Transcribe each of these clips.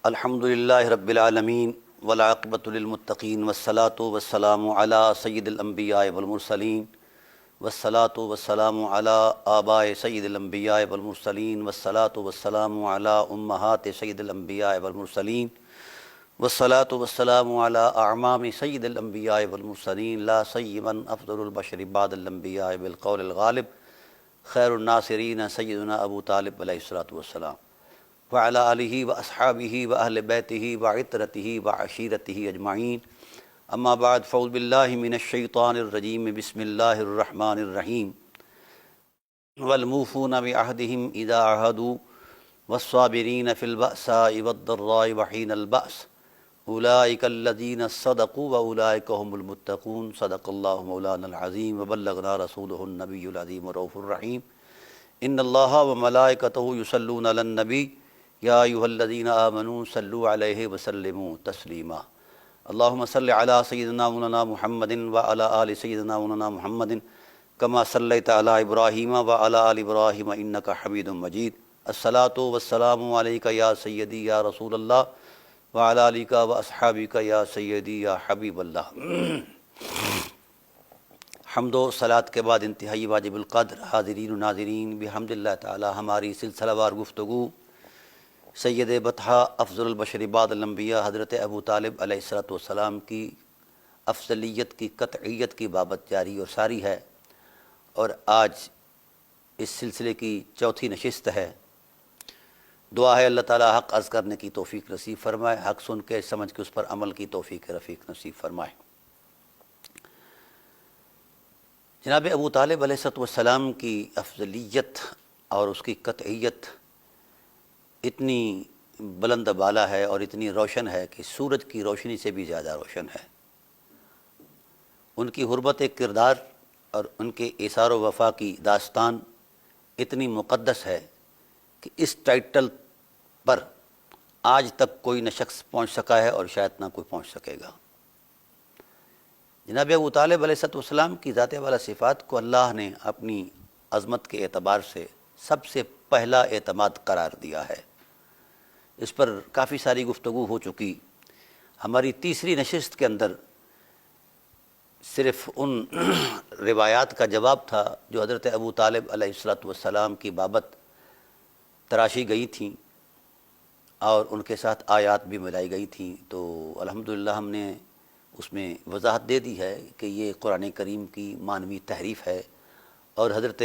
الحمدللہ رب العالمین والعاقبۃ للمتقین والصلاة والسلام علی سید الانبیاء والمرسلین والصلاة والسلام علی آباء سید الانبیاء والمرسلین والصلاة والسلام علی امہات سید الانبیاء والمرسلین والصلاة والسلام علی اعمام سید الانبیاء والمرسلین لا سیما افضل البشر بعد الانبیاء بالقول الغالب خیر الناصرین سیدنا ابو طالب علیہ الصلاۃ والسلام وعلی آلہ واصحابہ واہل بیتہ وعطرتہ وعشیرتہ اجمعین اما بعد فاعوذ باللہ من الشیطان الرجیم بسم اللہ الرحمن الرحیم والموفون بعہدہم اذا عاہدوا والصابرین فی البأساء والضراء وحین البأس اولئک الذین صدقوا واولئک هم المتقون صدق اللہ مولانا العظیم وبلغنا رسولہ النبی العظیم الرؤوف الرحیم ان اللہ وملائکتہ یصلون علی النبی یا ایھا الذین آمنوا صلوا علیہ وسلموا تسلیما اللہم صل علی سیدنا مولانا محمد وعلی آل سیدنا مولانا محمد کما صلیت علی ابراہیم وعلی آل ابراہیم انک حمید مجید الصلاۃ والسلام علیک یا سیدی یا رسول اللہ وعلی آلک واصحابک یا سیدی یا حبیب اللہ۔ حمد و صلاۃ کے بعد انتہائی واجب القدر حاضرین و ناظرین بحمد اللہ تعالی ہماری سلسلہ وار گفتگو سید بطحہ افضل البشر بعد الانبیاء حضرت ابو طالب علیہ الصلاۃ والسلام کی افضلیت کی قطعیت کی بابت جاری اور ساری ہے، اور آج اس سلسلے کی چوتھی نشست ہے۔ دعا ہے اللہ تعالی حق عرض کرنے کی توفیق نصیب فرمائے، حق سن کے سمجھ کے اس پر عمل کی توفیق رفیق نصیب فرمائے۔ جناب ابو طالب علیہ السلام کی افضلیت اور اس کی قطعیت اتنی بلند بالا ہے اور اتنی روشن ہے کہ سورج کی روشنی سے بھی زیادہ روشن ہے۔ ان کی حرمت کردار اور ان کے ایثار و وفا کی داستان اتنی مقدس ہے کہ اس ٹائٹل پر آج تک کوئی نہ شخص پہنچ سکا ہے اور شاید نہ کوئی پہنچ سکے گا۔ جناب ابو طالب علیہ السلام کی ذات والا صفات کو اللہ نے اپنی عظمت کے اعتبار سے سب سے پہلا اعتماد قرار دیا ہے۔ اس پر کافی ساری گفتگو ہو چکی۔ ہماری تیسری نشست کے اندر صرف ان روایات کا جواب تھا جو حضرت ابو طالب علیہ السلام کی بابت تراشی گئی تھیں اور ان کے ساتھ آیات بھی ملائی گئی تھیں، تو الحمدللہ ہم نے اس میں وضاحت دے دی ہے کہ یہ قرآن کریم کی معنوی تحریف ہے اور حضرت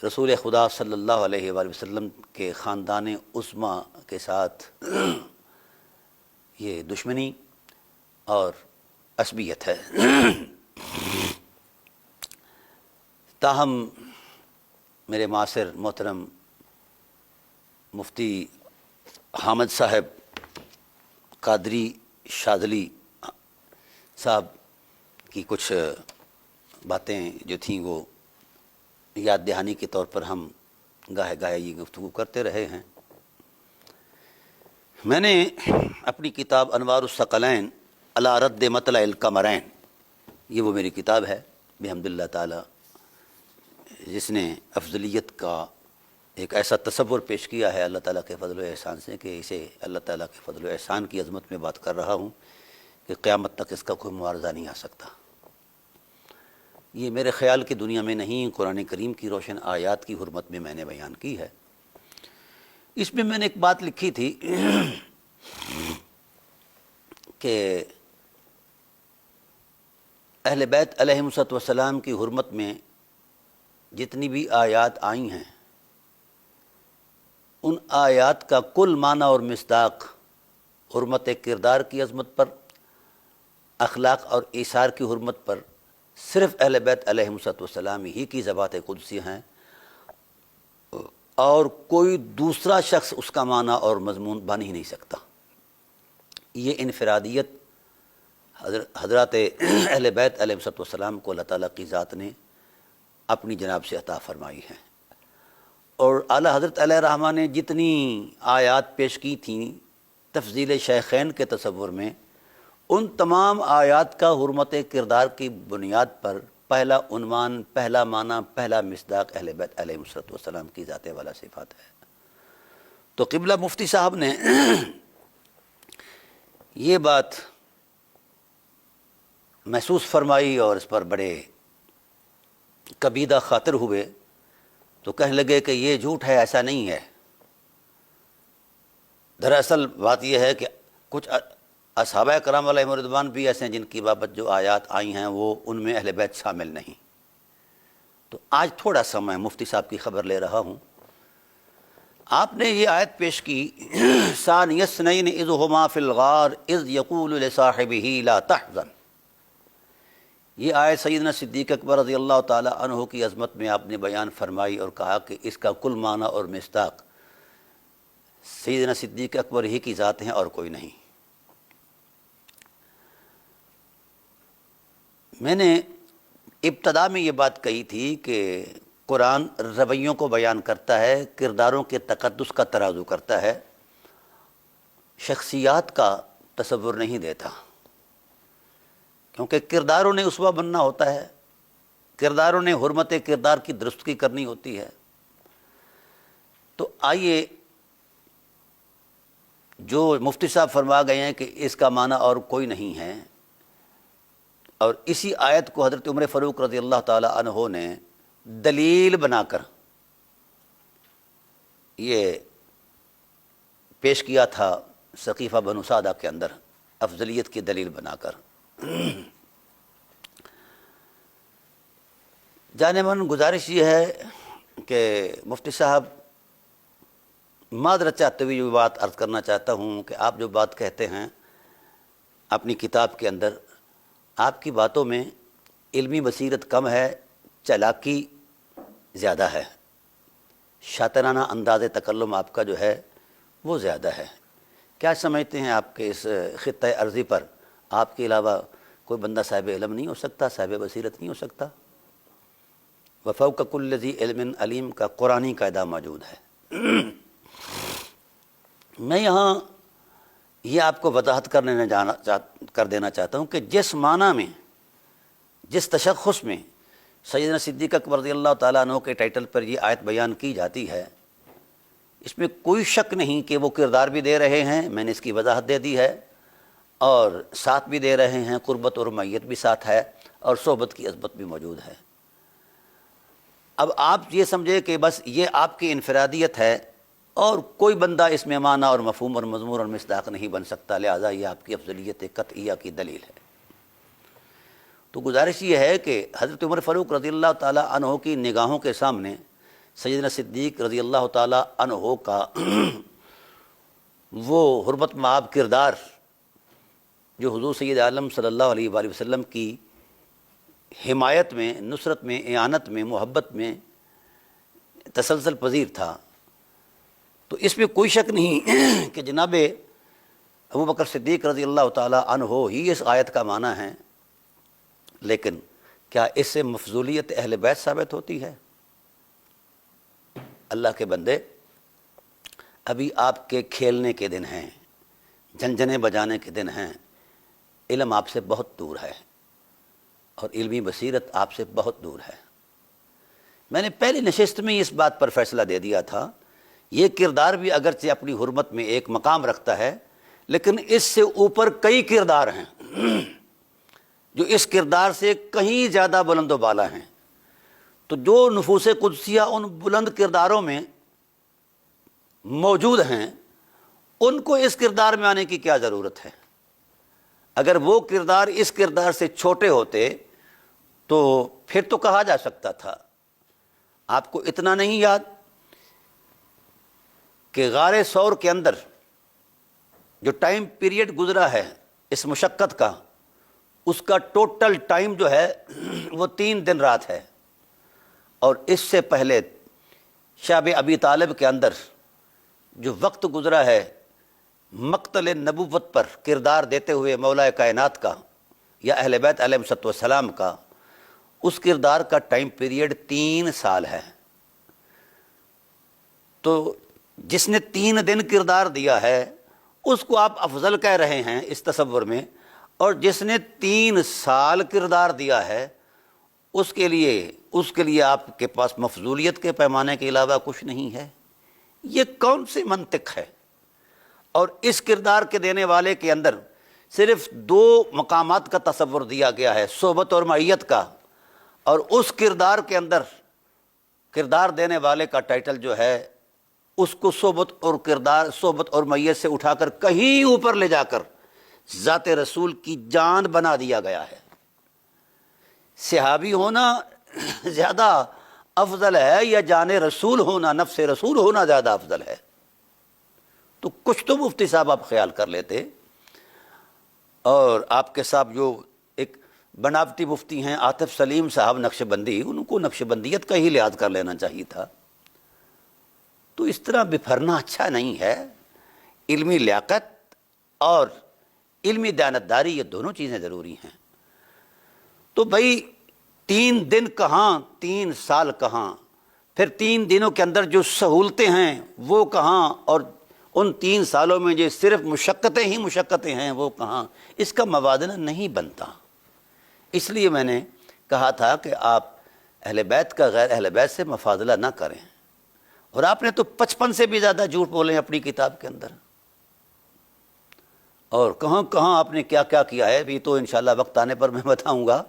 رسول خدا صلی اللہ علیہ وآلہ وسلم کے خاندان عظمیٰ کے ساتھ یہ دشمنی اور عصبیت ہے۔ تاہم میرے معاصر محترم مفتی حامد صاحب قادری شاذلی صاحب کی کچھ باتیں جو تھیں وہ یاد دہانی کے طور پر ہم گاہے گاہے یہ گفتگو کرتے رہے ہیں۔ میں نے اپنی کتاب انوار الثقلین علی رد مطلع القمرین، یہ وہ میری کتاب ہے بحمد اللہ تعالی، جس نے افضلیت کا ایک ایسا تصور پیش کیا ہے اللہ تعالیٰ کے فضل و احسان سے کہ اسے اللہ تعالیٰ کے فضل و احسان کی عظمت میں بات کر رہا ہوں کہ قیامت تک اس کا کوئی معارضہ نہیں آ سکتا۔ یہ میرے خیال کی دنیا میں نہیں، قرآن کریم کی روشن آیات کی حرمت میں میں نے بیان کی ہے۔ اس میں نے ایک بات لکھی تھی کہ اہل بیت علیہم السلام کی حرمت میں جتنی بھی آیات آئی ہیں ان آیات کا کل معنی اور مصداق حرمت کردار کی عظمت پر، اخلاق اور ایثار کی حرمت پر صرف اہل بیت علیہم السلام ہی کی ذوات قدسی ہیں، اور کوئی دوسرا شخص اس کا معنی اور مضمون بن ہی نہیں سکتا۔ یہ انفرادیت حضرات اہل بیت علیہم السلام کو اللہ تعالیٰ کی ذات نے اپنی جناب سے عطا فرمائی ہے، اور اعلیٰ حضرت علیہ الرحمٰ نے جتنی آیات پیش کی تھیں تفضیل شیخین کے تصور میں، ان تمام آیات کا حرمت کردار کی بنیاد پر پہلا عنوان، پہلا معنی، پہلا مصداق اہل بیت علیہ السلام کی ذات والا صفات ہے۔ تو قبلہ مفتی صاحب نے یہ بات محسوس فرمائی اور اس پر بڑے کبیدہ خاطر ہوئے تو کہنے لگے کہ یہ جھوٹ ہے، ایسا نہیں ہے۔ دراصل بات یہ ہے کہ کچھ اصحابہ کرام علیہم رضوان بھی ایسے ہیں جن کی بابت جو آیات آئی ہیں وہ ان میں اہل بیت شامل نہیں۔ تو آج تھوڑا سا میں مفتی صاحب کی خبر لے رہا ہوں۔ آپ نے یہ آیت پیش کی ثانی اثنین اذ ہما فی الغار اذ یقول لصاحبہ لا تحزن۔ یہ آیت سیدنا صدیق اکبر رضی اللہ تعالی عنہ کی عظمت میں آپ نے بیان فرمائی اور کہا کہ اس کا کل معنی اور مصداق سیدنا صدیق اکبر ہی کی ذات ہیں اور کوئی نہیں۔ میں نے ابتدا میں یہ بات کہی تھی کہ قرآن رویوں کو بیان کرتا ہے، کرداروں کے تقدس کا ترازو کرتا ہے، شخصیات کا تصور نہیں دیتا، کیونکہ کرداروں نے اسوہ بننا ہوتا ہے، کرداروں نے حرمت کردار کی درستگی کرنی ہوتی ہے۔ تو آئیے جو مفتی صاحب فرما گئے ہیں کہ اس کا معنی اور کوئی نہیں ہے، اور اسی آیت کو حضرت عمر فاروق رضی اللہ تعالی عنہ نے دلیل بنا کر یہ پیش کیا تھا سقیفہ بنو سعدہ کے اندر، افضلیت کی دلیل بنا کر۔ جانے من گزارش یہ ہے کہ مفتی صاحب معذرت چاہتے ہوئے یہ بات عرض کرنا چاہتا ہوں کہ آپ جو بات کہتے ہیں اپنی کتاب کے اندر، آپ کی باتوں میں علمی بصیرت کم ہے، چالاکی زیادہ ہے، شاطرانہ انداز تکلم آپ کا جو ہے وہ زیادہ ہے۔ کیا سمجھتے ہیں آپ کے اس خطہ ارضی پر آپ کے علاوہ کوئی بندہ صاحب علم نہیں ہو سکتا، صاحب بصیرت نہیں ہو سکتا؟ وفوق کل ذی علم علیم کا قرآنی قاعدہ موجود ہے۔ میں یہاں یہ آپ کو وضاحت کر دینا چاہتا ہوں کہ جس معنی میں، جس تشخص میں سیدنا صدیق اکبر رضی اللہ تعالیٰ عنہ کے ٹائٹل پر یہ آیت بیان کی جاتی ہے، اس میں کوئی شک نہیں کہ وہ کردار بھی دے رہے ہیں، میں نے اس کی وضاحت دے دی ہے، اور ساتھ بھی دے رہے ہیں، قربت اور میت بھی ساتھ ہے، اور صحبت کی عظمت بھی موجود ہے۔ اب آپ یہ سمجھے کہ بس یہ آپ کی انفرادیت ہے اور کوئی بندہ اس میں معنی اور مفہوم اور مضمون اور مصداق نہیں بن سکتا، لہذا یہ آپ کی افضلیت قطعیہ کی دلیل ہے۔ تو گزارش یہ ہے کہ حضرت عمر فاروق رضی اللہ تعالیٰ عنہ کی نگاہوں کے سامنے سیدنا صدیق رضی اللہ تعالیٰ عنہ کا وہ حرمت مآب کردار جو حضور سید عالم صلی اللہ علیہ وآلہ وسلم کی حمایت میں، نصرت میں، اعانت میں، محبت میں تسلسل پذیر تھا، تو اس میں کوئی شک نہیں کہ جناب ابوبکر صدیق رضی اللہ تعالیٰ عنہ ہی اس آیت کا معنی ہے۔ لیکن کیا اس سے مفضولیت اہل بیت ثابت ہوتی ہے؟ اللہ کے بندے، ابھی آپ کے کھیلنے کے دن ہیں، جھنجھنے بجانے کے دن ہیں، علم آپ سے بہت دور ہے اور علمی بصیرت آپ سے بہت دور ہے۔ میں نے پہلی نشست میں اس بات پر فیصلہ دے دیا تھا، یہ کردار بھی اگرچہ اپنی حرمت میں ایک مقام رکھتا ہے، لیکن اس سے اوپر کئی کردار ہیں جو اس کردار سے کہیں زیادہ بلند و بالا ہیں۔ تو جو نفوس قدسیہ ان بلند کرداروں میں موجود ہیں، ان کو اس کردار میں آنے کی کیا ضرورت ہے؟ اگر وہ کردار اس کردار سے چھوٹے ہوتے تو پھر تو کہا جا سکتا تھا۔ آپ کو اتنا نہیں یاد کہ غار ثور کے اندر جو ٹائم پیریڈ گزرا ہے اس مشقت کا، اس کا ٹوٹل ٹائم جو ہے وہ 3 دن رات ہے، اور اس سے پہلے شاب ابی طالب کے اندر جو وقت گزرا ہے مقتل نبوت پر کردار دیتے ہوئے مولا کائنات کا یا اہل بیت علیہ السلام کا، اس کردار کا ٹائم پیریڈ 3 سال ہے۔ تو جس نے 3 دن کردار دیا ہے اس کو آپ افضل کہہ رہے ہیں اس تصور میں، اور جس نے 3 سال کردار دیا ہے اس کے لیے آپ کے پاس مفضولیت کے پیمانے کے علاوہ کچھ نہیں ہے۔ یہ کون سی منطق ہے؟ اور اس کردار کے دینے والے کے اندر صرف دو مقامات کا تصور دیا گیا ہے، صحبت اور معیت کا، اور اس کردار کے اندر کردار دینے والے کا ٹائٹل جو ہے اس کو صحبت اور معیت سے اٹھا کر کہیں اوپر لے جا کر ذات رسول کی جان بنا دیا گیا ہے۔ صحابی ہونا زیادہ افضل ہے یا جان رسول ہونا، نفس رسول ہونا زیادہ افضل ہے؟ تو کچھ تو مفتی صاحب آپ خیال کر لیتے، اور آپ کے ساتھ جو ایک بناوٹی مفتی ہیں عاطف سلیم صاحب نقشبندی، ان کو نقشبندیت کا ہی لحاظ کر لینا چاہیے تھا۔ تو اس طرح بپھرنا اچھا نہیں ہے۔ علمی لیاقت اور علمی دیانتداری یہ دونوں چیزیں ضروری ہیں۔ تو بھائی 3 دن کہاں، 3 سال کہاں، پھر 3 دنوں کے اندر جو سہولتیں ہیں وہ کہاں، اور ان 3 سالوں میں جو صرف مشقتیں ہی مشقتیں ہیں وہ کہاں؟ اس کا موازنہ نہیں بنتا۔ اس لیے میں نے کہا تھا کہ آپ اہل بیت کا غیر اہل بیت سے مفاضلہ نہ کریں، اور آپ نے تو 55 سے بھی زیادہ جھوٹ بولے اپنی کتاب کے اندر، اور کہاں کہاں آپ نے کیا کیا کیا ہے بھی تو انشاءاللہ وقت آنے پر میں بتاؤں گا۔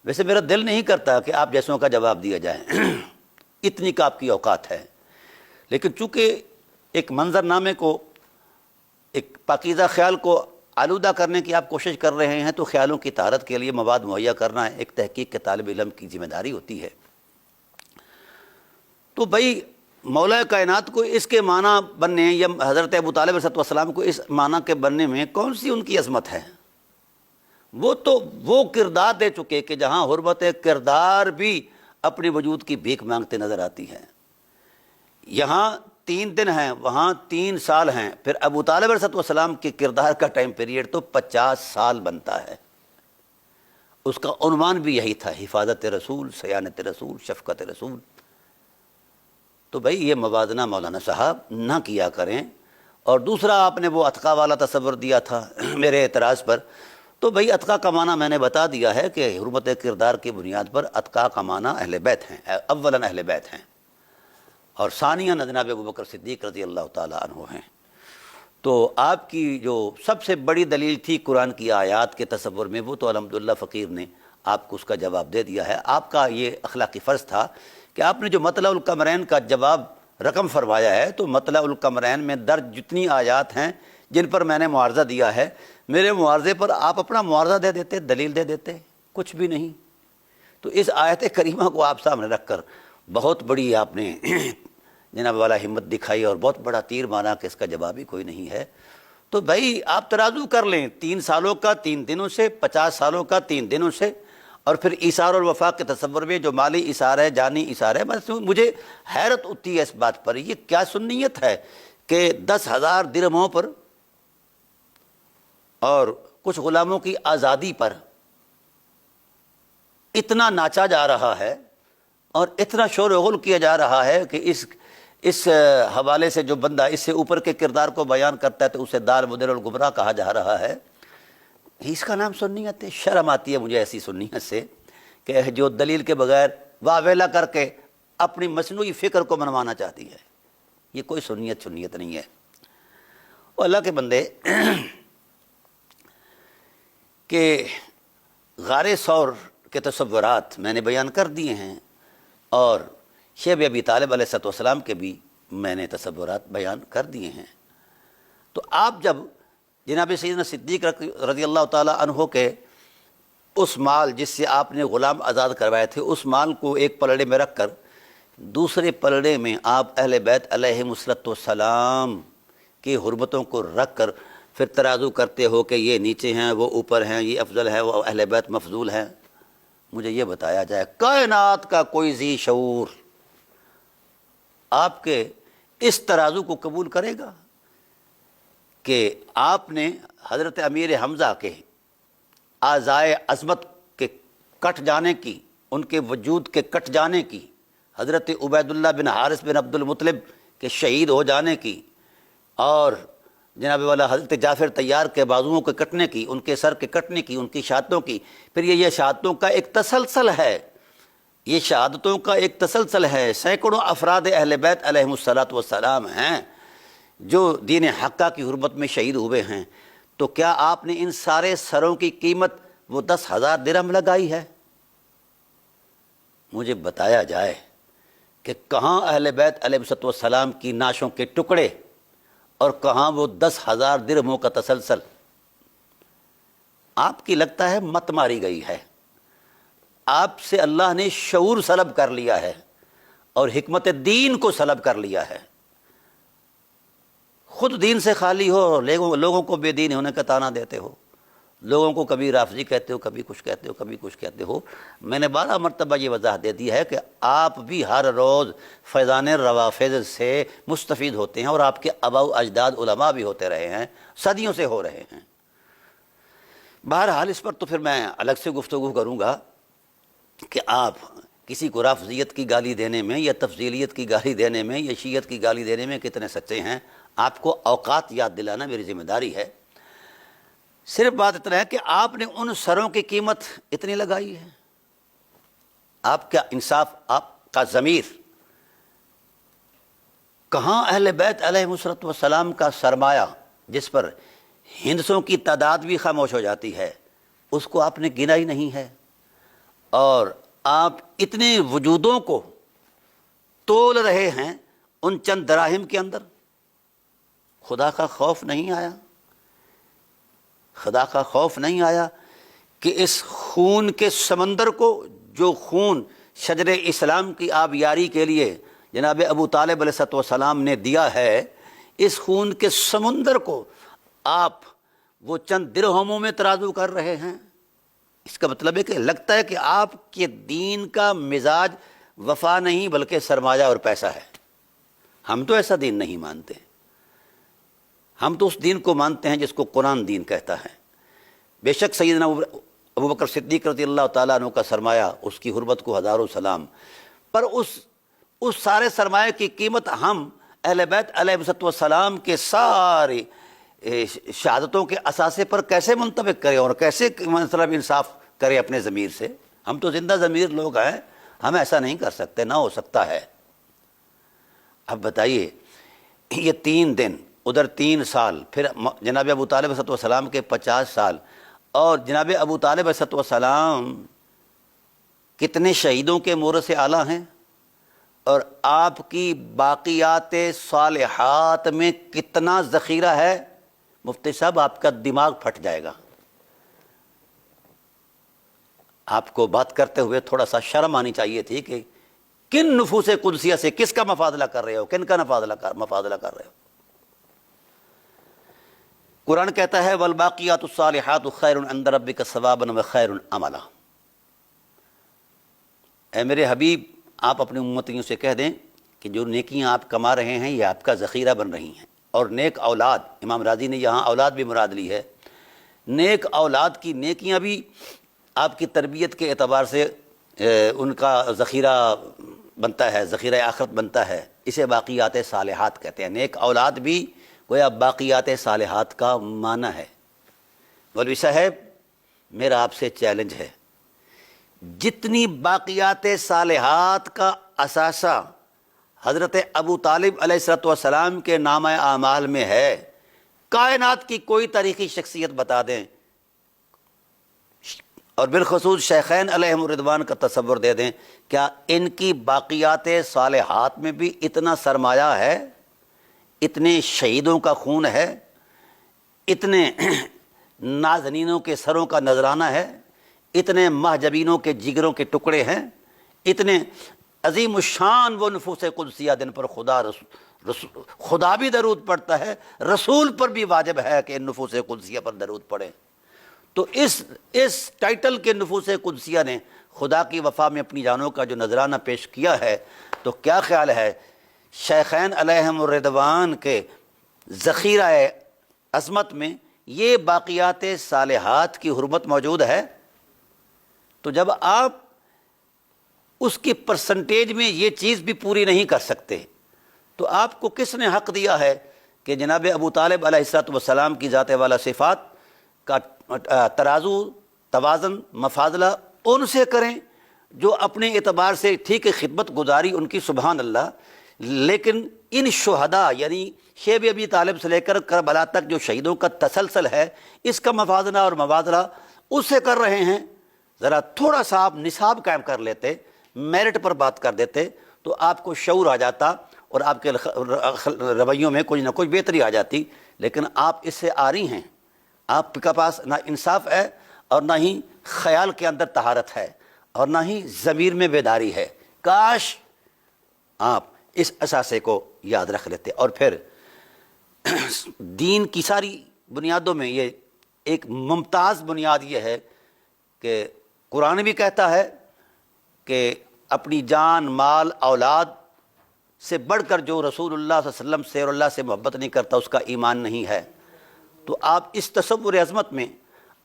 ویسے میرا دل نہیں کرتا کہ آپ جیسوں کا جواب دیا جائے، اتنی کا آپ کی اوقات ہے، لیکن چونکہ ایک منظر نامے کو، ایک پاکیزہ خیال کو آلودہ کرنے کی آپ کوشش کر رہے ہیں، تو خیالوں کی طہارت کے لیے مواد مہیا کرنا ایک تحقیق کے طالب علم کی ذمہ داری ہوتی ہے۔ تو بھائی مولا کائنات کو اس کے معنی بننے، یا حضرت ابو طالب علیہ السلام کو اس معنی کے بننے میں کون سی ان کی عظمت ہے؟ وہ تو وہ کردار دے چکے کہ جہاں حرمت کردار بھی اپنی وجود کی بھیک مانگتے نظر آتی ہے۔ یہاں 3 دن ہیں، وہاں 3 سال ہیں، پھر ابو طالب علیہ السلام کے کردار کا ٹائم پیریڈ تو 50 سال بنتا ہے۔ اس کا عنوان بھی یہی تھا، حفاظت رسول، صیانت رسول، شفقت رسول۔ تو بھائی یہ موازنہ مولانا صاحب نہ کیا کریں۔ اور دوسرا آپ نے وہ اتقا والا تصور دیا تھا میرے اعتراض پر، تو بھائی اتقا کا معنی میں نے بتا دیا ہے کہ حرمت کردار کی بنیاد پر اتقا کا معنی اہل بیت ہیں، اولاً اہل بیت ہیں، اور ثانیاً جناب ابو بکر صدیق رضی اللہ تعالیٰ عنہ ہیں۔ تو آپ کی جو سب سے بڑی دلیل تھی قرآن کی آیات کے تصور میں، وہ تو الحمدللہ فقیر نے آپ کو اس کا جواب دے دیا ہے۔ آپ کا یہ اخلاقی فرض تھا کہ آپ نے جو مطلع القمرین کا جواب رقم فرمایا ہے، تو مطلع القمرین میں درج جتنی آیات ہیں جن پر میں نے معارضہ دیا ہے، میرے معارضے پر آپ اپنا معارضہ دے دیتے، دلیل دے دیتے، کچھ بھی نہیں۔ تو اس آیت کریمہ کو آپ سامنے رکھ کر بہت بڑی آپ نے جناب والا ہمت دکھائی، اور بہت بڑا تیر مارا کہ اس کا جواب ہی کوئی نہیں ہے۔ تو بھائی آپ ترازو کر لیں 3 سالوں کا 3 دنوں سے، 50 سالوں کا 3 دنوں سے، اور پھر ایثار اور وفاق کے تصور میں جو مالی ایثار ہے، جانی ایثار ہے۔ بس مجھے حیرت ہوتی ہے اس بات پر، یہ کیا سنیت ہے کہ 10,000 درہموں پر اور کچھ غلاموں کی آزادی پر اتنا ناچا جا رہا ہے، اور اتنا شور و غل کیا جا رہا ہے کہ اس حوالے سے جو بندہ اس سے اوپر کے کردار کو بیان کرتا ہے تو اسے دال مدر الگمراہ کہا جا رہا ہے۔ اس کا نام سنیت ہے؟ شرم آتی ہے مجھے ایسی سنیت سے کہ جو دلیل کے بغیر واہ ویلا کر کے اپنی مصنوعی فکر کو منوانا چاہتی ہے۔ یہ کوئی سنیت نہیں ہے۔ وہ اللہ کے بندے کہ غار ثور کے تصورات میں نے بیان کر دیے ہیں، اور شیب ابی طالب علیہ السلام کے بھی میں نے تصورات بیان کر دیے ہیں۔ تو آپ جب جناب سیدنا صدیق رضی اللہ تعالیٰ عنہ کے اس مال جس سے آپ نے غلام آزاد کروائے تھے، اس مال کو ایک پلڑے میں رکھ کر دوسرے پلڑے میں آپ اہل بیت علیہم السلام کی حرمتوں کو رکھ کر پھر ترازو کرتے ہو کہ یہ نیچے ہیں، وہ اوپر ہیں، یہ افضل ہے، وہ اہل بیت مفضول ہیں، مجھے یہ بتایا جائے کائنات کا کوئی ذی شعور آپ کے اس ترازو کو قبول کرے گا کہ آپ نے حضرت امیر حمزہ کے اعضائے عظمت کے کٹ جانے کی، ان کے وجود کے کٹ جانے کی، حضرت عبید اللہ بن حارث بن عبد المطلب کے شہید ہو جانے کی، اور جناب والا حضرت جعفر طیار کے بازوؤں کے کٹنے کی، ان کے سر کے کٹنے کی، ان کی شہادتوں کی، پھر یہ شہادتوں کا ایک تسلسل ہے، یہ شہادتوں کا ایک تسلسل ہے۔ سینکڑوں افراد اہل بیت علیہم الصلاۃ والسلام ہیں جو دین حقہ کی حرمت میں شہید ہوئے ہیں۔ تو کیا آپ نے ان سارے سروں کی قیمت وہ 10,000 درہم لگائی ہے؟ مجھے بتایا جائے کہ کہاں اہل بیت علیہ السلام کی نعشوں کے ٹکڑے اور کہاں وہ 10,000 درہموں کا تسلسل۔ آپ کی لگتا ہے مت ماری گئی ہے، آپ سے اللہ نے شعور سلب کر لیا ہے اور حکمت دین کو سلب کر لیا ہے۔ خود دین سے خالی ہو اور لوگوں کو بے دین ہونے کا طعنہ دیتے ہو، لوگوں کو کبھی رافضی کہتے ہو، کبھی کچھ کہتے ہو، کبھی کچھ کہتے ہو۔ میں نے 12 مرتبہ یہ وضاحت دے دی ہے کہ آپ بھی ہر روز فیضان روافض سے مستفید ہوتے ہیں، اور آپ کے آباء و اجداد علماء بھی ہوتے رہے ہیں، صدیوں سے ہو رہے ہیں۔ بہرحال اس پر تو پھر میں الگ سے گفتگو کروں گا کہ آپ کسی کو رافضیت کی گالی دینے میں یا تفضیلیت کی گالی دینے میں یا شیعت کی گالی دینے میں کتنے سچے ہیں۔ آپ کو اوقات یاد دلانا میری ذمہ داری ہے۔ صرف بات اتنا ہے کہ آپ نے ان سروں کی قیمت اتنی لگائی ہے۔ آپ کا انصاف، آپ کا ضمیر کہاں اہل بیت علیہ السلام کا سرمایہ جس پر ہندسوں کی تعداد بھی خاموش ہو جاتی ہے، اس کو آپ نے گنا ہی نہیں ہے، اور آپ اتنے وجودوں کو تول رہے ہیں ان چند دراہم کے اندر۔ خدا کا خوف نہیں آیا؟ خدا کا خوف نہیں آیا کہ اس خون کے سمندر کو، جو خون شجر اسلام کی آبیاری کے لیے جناب ابو طالب علیہ السلام نے دیا ہے، اس خون کے سمندر کو آپ وہ چند درہموں میں ترازو کر رہے ہیں؟ اس کا مطلب ہے کہ لگتا ہے کہ آپ کے دین کا مزاج وفا نہیں بلکہ سرمایہ اور پیسہ ہے۔ ہم تو ایسا دین نہیں مانتے، ہم تو اس دین کو مانتے ہیں جس کو قرآن دین کہتا ہے۔ بے شک سیدنا ابوبکر صدیق رضی اللہ تعالیٰ عنہ کا سرمایہ، اس کی حرمت کو ہزاروں سلام، پر اس سارے سرمایہ کی قیمت ہم اہل بیت علیہ السلام کے سارے شہادتوں کے اثاثے پر کیسے منطبق کریں اور کیسے مطلب انصاف کریں اپنے ضمیر سے؟ ہم تو زندہ ضمیر لوگ ہیں، ہم ایسا نہیں کر سکتے، نہ ہو سکتا ہے۔ اب بتائیے، یہ 3 دن، ادھر 3 سال، پھر جناب ابو طالب علیہ السلام کے 50 سال، اور جناب ابو طالب علیہ السلام کتنے شہیدوں کے مورث اعلیٰ ہیں، اور آپ کی باقیات صالحات میں کتنا ذخیرہ ہے۔ مفتی صاحب، آپ کا دماغ پھٹ جائے گا۔ آپ کو بات کرتے ہوئے تھوڑا سا شرم آنی چاہیے تھی کہ کن نفوس قدسیہ سے کس کا مفاضلہ کر رہے ہو، کن کا مفاضلہ کر رہے ہو۔ قرآن کہتا ہے والباقیات الصالحات خیر عند ربک ثوابا وخیر عملا۔ اے میرے حبیب، آپ اپنے امتیوں سے کہہ دیں کہ جو نیکیاں آپ کما رہے ہیں یہ آپ کا ذخیرہ بن رہی ہیں، اور نیک اولاد، امام راضی نے یہاں اولاد بھی مراد لی ہے، نیک اولاد کی نیکیاں بھی آپ کی تربیت کے اعتبار سے ان کا ذخیرہ بنتا ہے، ذخیرہ آخرت بنتا ہے۔ اسے باقیات صالحات کہتے ہیں۔ نیک اولاد بھی گویا باقیات صالحات کا معنی ہے۔ مولوی صاحب، میرا آپ سے چیلنج ہے، جتنی باقیات صالحات کا اثاثہ حضرت ابو طالب علیہ السلام کے نامہ اعمال میں ہے، کائنات کی کوئی تاریخی شخصیت بتا دیں، اور بالخصوص شیخین علیہم الرضوان کا تصور دے دیں، کیا ان کی باقیات صالحات میں بھی اتنا سرمایہ ہے، اتنے شہیدوں کا خون ہے، اتنے نازنینوں کے سروں کا نذرانہ ہے، اتنے محجبینوں کے جگروں کے ٹکڑے ہیں، اتنے عظیم الشان وہ نفوس قدسیہ جن پر خدا بھی درود پڑتا ہے، رسول پر بھی واجب ہے کہ ان نفوس قدسیہ پر درود پڑھیں۔ تو اس ٹائٹل کے نفوس قدسیہ نے خدا کی وفا میں اپنی جانوں کا جو نذرانہ پیش کیا ہے، تو کیا خیال ہے شیخین علیہم الرضوان کے ذخیرہ عظمت میں یہ باقیات صالحات کی حرمت موجود ہے؟ تو جب آپ اس کی پرسنٹیج میں یہ چیز بھی پوری نہیں کر سکتے، تو آپ کو کس نے حق دیا ہے کہ جناب ابو طالب علیہ السلام کی ذات والا صفات کا ترازو، توازن، مفاضلہ ان سے کریں جو اپنے اعتبار سے ٹھیک ہے، خدمت گزاری ان کی سبحان اللہ، لیکن ان شہداء یعنی شیب ابی طالب سے لے کر کربلا تک جو شہیدوں کا تسلسل ہے، اس کا موازنہ اور موازنہ اس سے کر رہے ہیں۔ ذرا تھوڑا سا آپ نصاب قائم کر لیتے، میرٹ پر بات کر دیتے تو آپ کو شعور آ جاتا اور آپ کے رویوں میں کچھ نہ کچھ بہتری آ جاتی، لیکن آپ اس سے عاری ہیں۔ آپ کے پاس نہ انصاف ہے اور نہ ہی خیال کے اندر طہارت ہے اور نہ ہی ضمیر میں بیداری ہے۔ کاش آپ اس اثاثے کو یاد رکھ لیتے۔ اور پھر دین کی ساری بنیادوں میں یہ ایک ممتاز بنیاد یہ ہے کہ قرآن بھی کہتا ہے کہ اپنی جان، مال، اولاد سے بڑھ کر جو رسول اللہ صلی اللہ علیہ وسلم سے اور اللہ سے محبت نہیں کرتا اس کا ایمان نہیں ہے۔ تو آپ اس تصور عظمت میں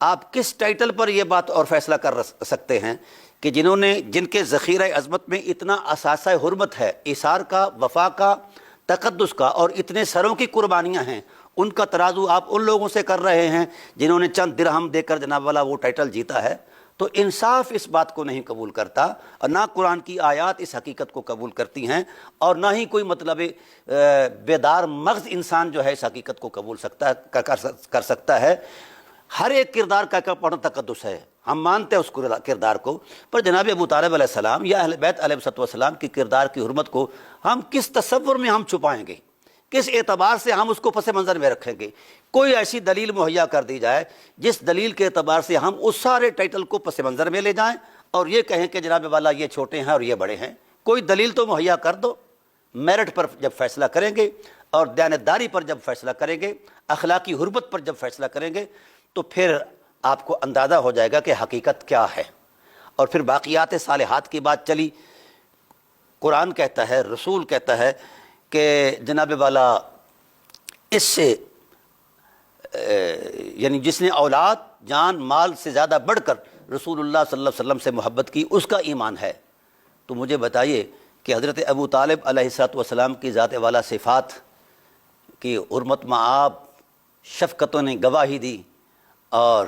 آپ کس ٹائٹل پر یہ بات اور فیصلہ کر سکتے ہیں کہ جن کے ذخیرہ عظمت میں اتنا اثاثہ حرمت ہے، ایثار کا، وفا کا، تقدس کا، اور اتنے سروں کی قربانیاں ہیں، ان کا ترازو آپ ان لوگوں سے کر رہے ہیں جنہوں نے چند درہم دے کر جناب والا وہ ٹائٹل جیتا ہے۔ تو انصاف اس بات کو نہیں قبول کرتا اور نہ قرآن کی آیات اس حقیقت کو قبول کرتی ہیں، اور نہ ہی کوئی مطلب بیدار مغز انسان جو ہے اس حقیقت کو قبول کر سکتا ہے۔ ہر ایک کردار کا اپنا تقدس ہے، ہم مانتے ہیں اس کردار کو، پر جناب ابو طالب علیہ السلام یا اہل بیت علیہ السلام کی کردار کی حرمت کو ہم کس تصور میں ہم چھپائیں گے، کس اعتبار سے ہم اس کو پس منظر میں رکھیں گے؟ کوئی ایسی دلیل مہیا کر دی جائے جس دلیل کے اعتبار سے ہم اس سارے ٹائٹل کو پس منظر میں لے جائیں اور یہ کہیں کہ جناب والا یہ چھوٹے ہیں اور یہ بڑے ہیں۔ کوئی دلیل تو مہیا کر دو۔ میرٹ پر جب فیصلہ کریں گے اور دیانتداری پر جب فیصلہ کریں گے، اخلاقی حرمت پر جب فیصلہ کریں گے، تو پھر آپ کو اندازہ ہو جائے گا کہ حقیقت کیا ہے۔ اور پھر باقیات صالحات کی بات چلی، قرآن کہتا ہے، رسول کہتا ہے کہ جناب والا اس سے یعنی جس نے اولاد، جان، مال سے زیادہ بڑھ کر رسول اللہ صلی اللہ علیہ وسلم سے محبت کی اس کا ایمان ہے۔ تو مجھے بتائیے کہ حضرت ابو طالب علیہ السلام کی ذات والا صفات کی حرمت میں آپ شفقتوں نے گواہی دی، اور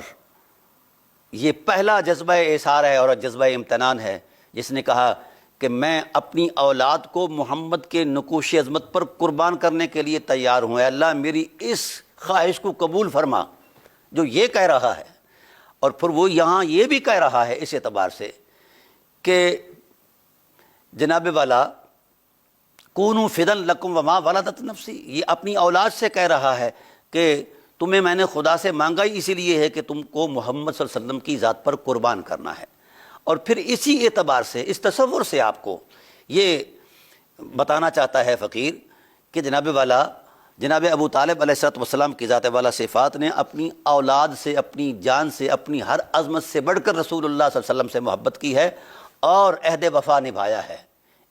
یہ پہلا جذبہ ایثار ہے اور جذبہ امتنان ہے، جس نے کہا کہ میں اپنی اولاد کو محمد کے نقوش عظمت پر قربان کرنے کے لیے تیار ہوں، اے اللہ میری اس خواہش کو قبول فرما۔ جو یہ کہہ رہا ہے، اور پھر وہ یہاں یہ بھی کہہ رہا ہے اس اعتبار سے کہ جناب والا کونوا فدن لکم وما ولدت نفسی، یہ اپنی اولاد سے کہہ رہا ہے کہ تمہیں میں نے خدا سے مانگا ہی اسی لیے ہے کہ تم کو محمد صلی اللہ علیہ وسلم کی ذات پر قربان کرنا ہے۔ اور پھر اسی اعتبار سے، اس تصور سے آپ کو یہ بتانا چاہتا ہے فقیر کہ جناب والا، جناب ابو طالب علیہ السلام کی ذات والا صفات نے اپنی اولاد سے، اپنی جان سے، اپنی ہر عظمت سے بڑھ کر رسول اللہ صلی اللہ علیہ وسلم سے محبت کی ہے اور عہد وفا نبھایا ہے۔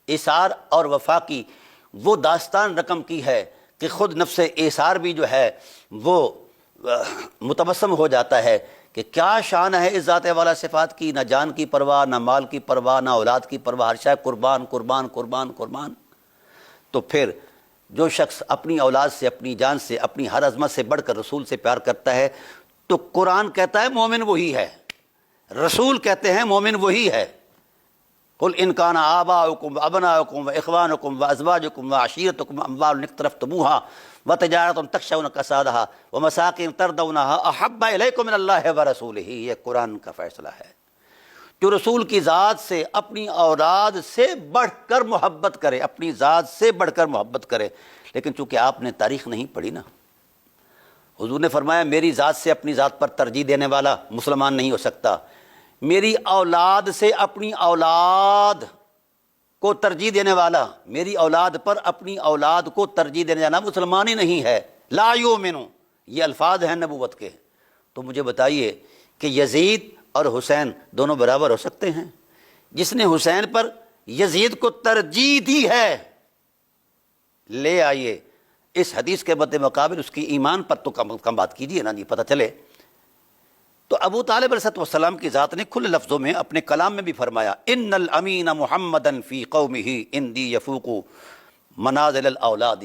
ایثار اور وفا کی وہ داستان رقم کی ہے کہ خود نفس ایثار بھی جو ہے وہ متبسم ہو جاتا ہے کہ کیا شان ہے اس ذات والا صفات کی، نہ جان کی پرواہ، نہ مال کی پرواہ، نہ اولاد کی پرواہ، ہر شے قربان قربان قربان قربان۔ تو پھر جو شخص اپنی اولاد سے، اپنی جان سے، اپنی ہر عظمت سے بڑھ کر رسول سے پیار کرتا ہے، تو قرآن کہتا ہے مومن وہی ہے، رسول کہتے ہیں مومن وہی ہے۔ قل ان کان آباؤکم وابناؤکم واخوانکم وازواجکم وعشیرتکم اموال اقترفتموها وتجارۃ تخشون کسادها ومساکن ترضونها احب الیکم من اللہ ورسولہ۔ یہ قرآن کا فیصلہ ہے۔ جو رسول کی ذات سے، اپنی اولاد سے بڑھ کر محبت کرے، اپنی ذات سے بڑھ کر محبت کرے، لیکن چونکہ آپ نے تاریخ نہیں پڑھی نا، حضور نے فرمایا میری ذات سے اپنی ذات پر ترجیح دینے والا مسلمان نہیں ہو سکتا، میری اولاد سے اپنی اولاد کو ترجیح دینے والا، میری اولاد پر اپنی اولاد کو ترجیح دینے والا مسلمان ہی نہیں ہے۔ لا یؤمنو، یہ الفاظ ہیں نبوت کے۔ تو مجھے بتائیے کہ یزید اور حسین دونوں برابر ہو سکتے ہیں؟ جس نے حسین پر یزید کو ترجیح دی ہے، لے آئیے اس حدیث کے مد مقابل اس کی ایمان پر تو کم بات کیجیے نا جی، پتہ چلے۔ تو ابو طالب علیہ السلام کی ذات نے کھلے لفظوں میں اپنے کلام میں بھی فرمایا ان الامین محمدا فی قومہ اندی یفوق منازل الاولاد،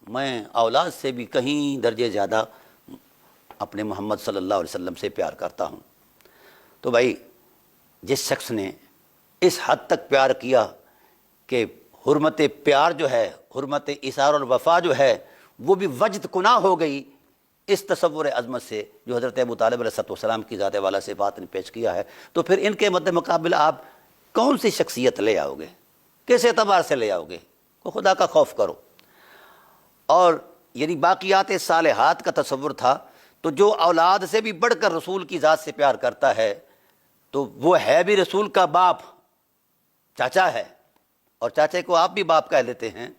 میں اولاد سے بھی کہیں درجے زیادہ اپنے محمد صلی اللہ علیہ وسلم سے پیار کرتا ہوں۔ تو بھائی جس شخص نے اس حد تک پیار کیا کہ حرمت پیار جو ہے، حرمت ایثار الوفا جو ہے، وہ بھی وجد کنا ہو گئی اس تصور عظمت سے جو حضرت ابو طالب علیہ السلام کی ذات والا صفات نے پیش کیا ہے۔ تو پھر ان کے مد مقابل آپ کون سی شخصیت لے آؤ گے؟ کس اعتبار سے لے آؤ گے؟ خدا کا خوف کرو۔ اور یعنی باقیات صالحات کا تصور تھا، تو جو اولاد سے بھی بڑھ کر رسول کی ذات سے پیار کرتا ہے تو وہ ہے بھی رسول کا باپ، چاچا ہے، اور چاچے کو آپ بھی باپ کہہ لیتے ہیں۔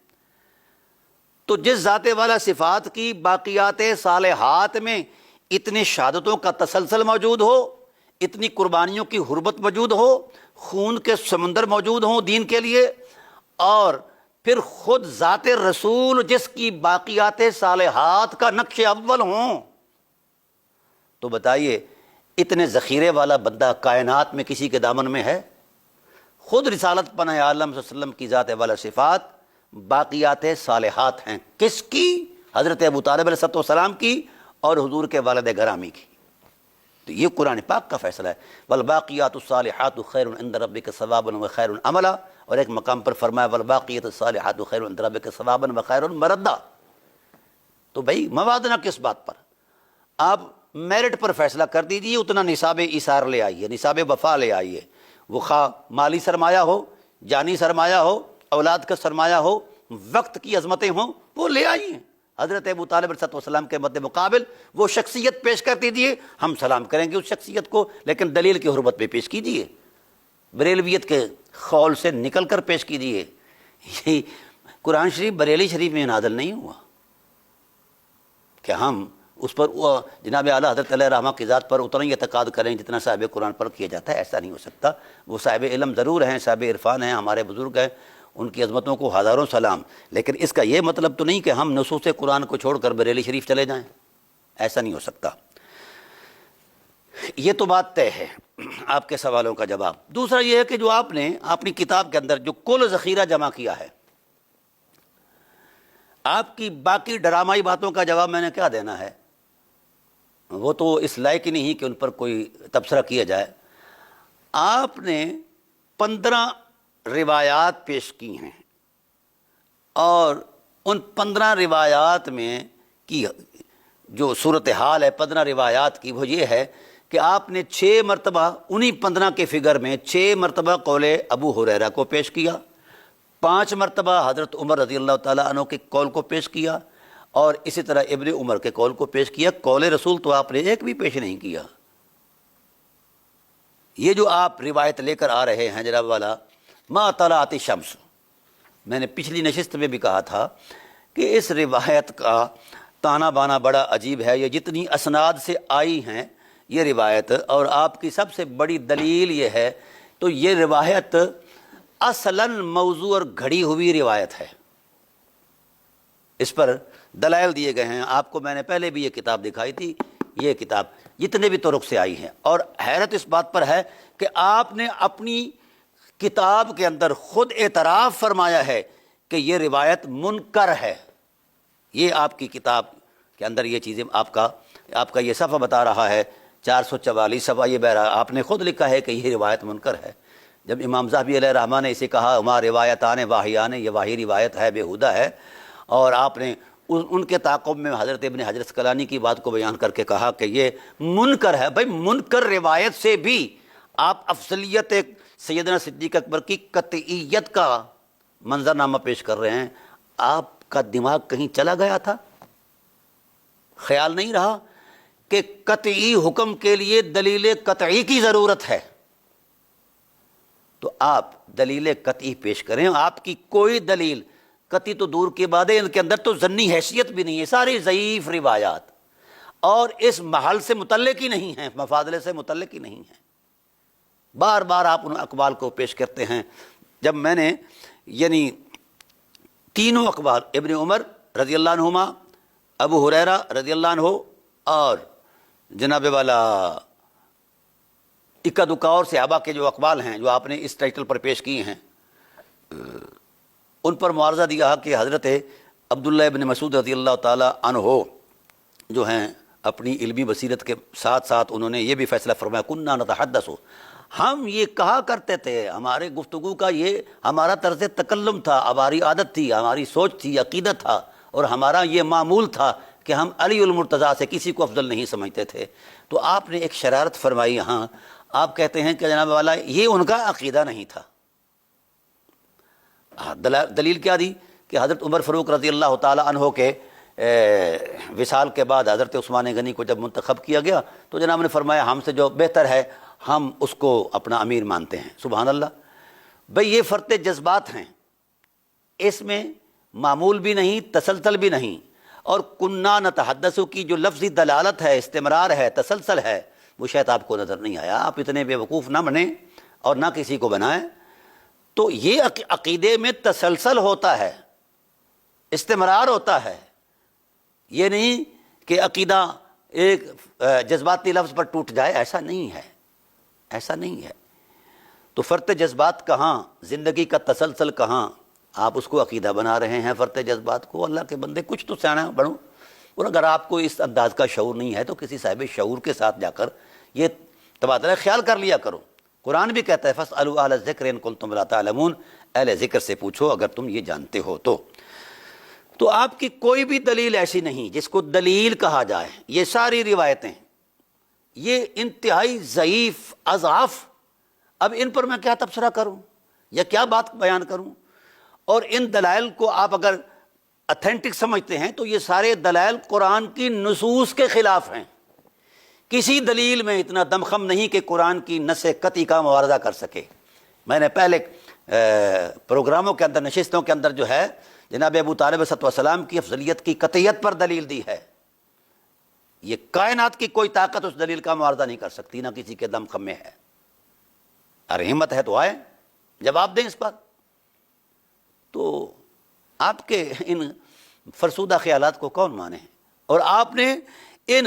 تو جس ذات والا صفات کی باقیات صالحات میں اتنی شہادتوں کا تسلسل موجود ہو، اتنی قربانیوں کی حرمت موجود ہو، خون کے سمندر موجود ہوں دین کے لیے، اور پھر خود ذات رسول جس کی باقیات صالحات کا نقش اول ہوں، تو بتائیے اتنے ذخیرے والا بندہ کائنات میں کسی کے دامن میں ہے؟ خود رسالت پناہ عالم صلی اللہ علیہ وسلم کی ذات والا صفات باقیات صالحات ہیں، کس کی؟ حضرت ابو طالب علیہ السلام کی اور حضور کے والد گرامی کی۔ تو یہ قرآن پاک کا فیصلہ ہے، والباقیات الصالحات خیر عند ربک ثوابا وخیر عملا، اور ایک مقام پر فرمایا والباقیات الصالحات خیر عند ربک ثوابا وخیر مردا۔ تو بھائی موازنہ کس بات پر؟ آپ میرٹ پر فیصلہ کر دیجیے، اتنا نصاب ایثار لے آئیے، نصاب وفا لے آئیے، وہ خواہ مالی سرمایہ ہو، جانی سرمایہ ہو، اولاد کا سرمایہ ہو، وقت کی عظمتیں ہوں، وہ لے آئیے۔ حضرت ابو طالب علیہ السلام کے مد مقابل وہ شخصیت پیش کر دیجیے، ہم سلام کریں گے اس شخصیت کو، لیکن دلیل کی حرمت پہ پیش کیجیے، بریلویت کے خول سے نکل کر پیش کیجیے۔ یہ قرآن شریف بریلی شریف میں نازل نہیں ہوا کہ ہم اس پر جناب اعلیٰ حضرت علیہ رحمہ کی ذات پر اتنا ہی اعتقاد کریں جتنا صاحب قرآن پر کیا جاتا ہے، ایسا نہیں ہو سکتا۔ وہ صاحب علم ضرور ہیں، صاحب عرفان ہیں، ہمارے بزرگ ہیں، ان کی عظمتوں کو ہزاروں سلام، لیکن اس کا یہ مطلب تو نہیں کہ ہم نصوص قرآن کو چھوڑ کر بریلی شریف چلے جائیں، ایسا نہیں ہو سکتا۔ یہ تو بات طے ہے آپ کے سوالوں کا جواب۔ دوسرا یہ ہے کہ جو آپ نے اپنی کتاب کے اندر جو کل ذخیرہ جمع کیا ہے، آپ کی باقی ڈرامائی باتوں کا جواب میں نے کیا دینا ہے؟ وہ تو اس لائق ہی نہیں کہ ان پر کوئی تبصرہ کیا جائے۔ آپ نے 15 روایات پیش کی ہیں، اور ان 15 روایات میں کی جو صورتحال ہے 15 روایات کی، وہ یہ ہے کہ آپ نے 6 مرتبہ انہی 15 کے فگر میں 6 مرتبہ قول ابو ہریرہ کو پیش کیا، 5 مرتبہ حضرت عمر رضی اللہ تعالیٰ عنہ کے قول کو پیش کیا، اور اسی طرح ابن عمر کے قول کو پیش کیا۔ قول رسول تو آپ نے ایک بھی پیش نہیں کیا۔ یہ جو آپ روایت لے کر آ رہے ہیں جناب والا، ما طلعت الشمس، میں نے پچھلی نشست میں بھی کہا تھا کہ اس روایت کا تانا بانا بڑا عجیب ہے۔ یہ جتنی اسناد سے آئی ہیں یہ روایت، اور آپ کی سب سے بڑی دلیل یہ ہے، تو یہ روایت اصلاً موضوع اور گھڑی ہوئی روایت ہے۔ اس پر دلائل دیے گئے ہیں، آپ کو میں نے پہلے بھی یہ کتاب دکھائی تھی، یہ کتاب جتنے بھی طرق سے آئی ہیں، اور حیرت اس بات پر ہے کہ آپ نے اپنی کتاب کے اندر خود اعتراف فرمایا ہے کہ یہ روایت منکر ہے۔ یہ آپ کی کتاب کے اندر یہ چیزیں آپ کا یہ صفحہ بتا رہا ہے، 444 صفحہ، یہ بہرحال آپ نے خود لکھا ہے کہ یہ روایت منکر ہے۔ جب امام ذہبی علیہ الرحمہ نے اسے کہا ہما روایتان واہیان، یہ واہی روایت ہے، بےہودہ ہے، اور آپ نے ان کے تعاقب میں حضرت ابن حجر عسقلانی کی بات کو بیان کر کے کہا کہ یہ منکر ہے۔ بھائی منکر روایت سے بھی آپ افضلیت سیدنا صدیق اکبر کی قطعیت کا منظرنامہ پیش کر رہے ہیں۔ آپ کا دماغ کہیں چلا گیا تھا؟ خیال نہیں رہا کہ قطعی حکم کے لیے دلیل قطعی کی ضرورت ہے؟ تو آپ دلیل قطعی پیش کریں۔ آپ کی کوئی دلیل قطعی تو دور کی بات ہے، ان کے اندر تو ضنی حیثیت بھی نہیں ہے، ساری ضعیف روایات، اور اس محل سے متعلق ہی نہیں ہیں، مفاضلے سے متعلق ہی نہیں ہیں۔ بار بار آپ ان اقوال کو پیش کرتے ہیں۔ جب میں نے یعنی تینوں اقوال، ابن عمر رضی اللہ عنہما، ابو ہریرہ رضی اللہ عنہ، اور جناب والا اکا دکا اور صحابہ کے جو اقوال ہیں جو آپ نے اس ٹائٹل پر پیش کیے ہیں، ان پر معارضہ دیا کہ حضرت عبداللہ ابن مسعود رضی اللہ تعالیٰ عنہ جو ہیں اپنی علمی بصیرت کے ساتھ ساتھ انہوں نے یہ بھی فیصلہ فرمایا کننا نتحدث، ہم یہ کہا کرتے تھے، ہمارے گفتگو کا یہ ہمارا طرز تکلم تھا، ہماری عادت تھی، ہماری سوچ تھی، عقیدہ تھا، اور ہمارا یہ معمول تھا کہ ہم علی المرتضیٰ سے کسی کو افضل نہیں سمجھتے تھے۔ تو آپ نے ایک شرارت فرمائی یہاں، آپ کہتے ہیں کہ جناب والا یہ ان کا عقیدہ نہیں تھا۔ دلیل کیا دی کہ حضرت عمر فاروق رضی اللہ تعالی عنہ کے وصال کے بعد حضرت عثمان غنی کو جب منتخب کیا گیا تو جناب نے فرمایا ہم سے جو بہتر ہے ہم اس کو اپنا امیر مانتے ہیں۔ سبحان اللہ! بھئی یہ فرط جذبات ہیں، اس میں معمول بھی نہیں، تسلسل بھی نہیں، اور کنّا نتحدث کی جو لفظی دلالت ہے، استمرار ہے، تسلسل ہے، وہ شاید آپ کو نظر نہیں آیا۔ آپ اتنے بے وقوف نہ بنیں اور نہ کسی کو بنائیں۔ تو یہ عقیدے میں تسلسل ہوتا ہے، استمرار ہوتا ہے، یہ نہیں کہ عقیدہ ایک جذباتی لفظ پر ٹوٹ جائے، ایسا نہیں ہے، ایسا نہیں ہے۔ تو فرط جذبات کہاں، زندگی کا تسلسل کہاں، آپ اس کو عقیدہ بنا رہے ہیں فرط جذبات کو۔ اللہ کے بندے کچھ تو سیاح بنو، اور اگر آپ کو اس انداز کا شعور نہیں ہے تو کسی صاحب شعور کے ساتھ جا کر یہ تبادلہ خیال کر لیا کرو۔ قرآن بھی کہتا ہے فاسألوا اہل الذکر ان کنتم لا تعلمون، اہل ذکر سے پوچھو اگر تم یہ جانتے ہو تو۔ تو آپ کی کوئی بھی دلیل ایسی نہیں جس کو دلیل کہا جائے۔ یہ ساری روایتیں یہ انتہائی ضعیف، اضعاف، اب ان پر میں کیا تبصرہ کروں یا کیا بات بیان کروں؟ اور ان دلائل کو آپ اگر اتھینٹک سمجھتے ہیں تو یہ سارے دلائل قرآن کی نصوص کے خلاف ہیں۔ کسی دلیل میں اتنا دمخم نہیں کہ قرآن کی نص قطعی کا معارضہ کر سکے۔ میں نے پہلے پروگراموں کے اندر، نشستوں کے اندر جو ہے جناب ابو طالب علیہ السلام کی افضلیت کی قطعیت پر دلیل دی ہے۔ یہ کائنات کی کوئی طاقت اس دلیل کا معارضہ نہیں کر سکتی، نہ کسی کے دم خم میں ہے۔ ارے ہمت ہے تو آئے جواب دیں اس پر۔ تو آپ کے ان فرسودہ خیالات کو کون مانے؟ اور آپ نے ان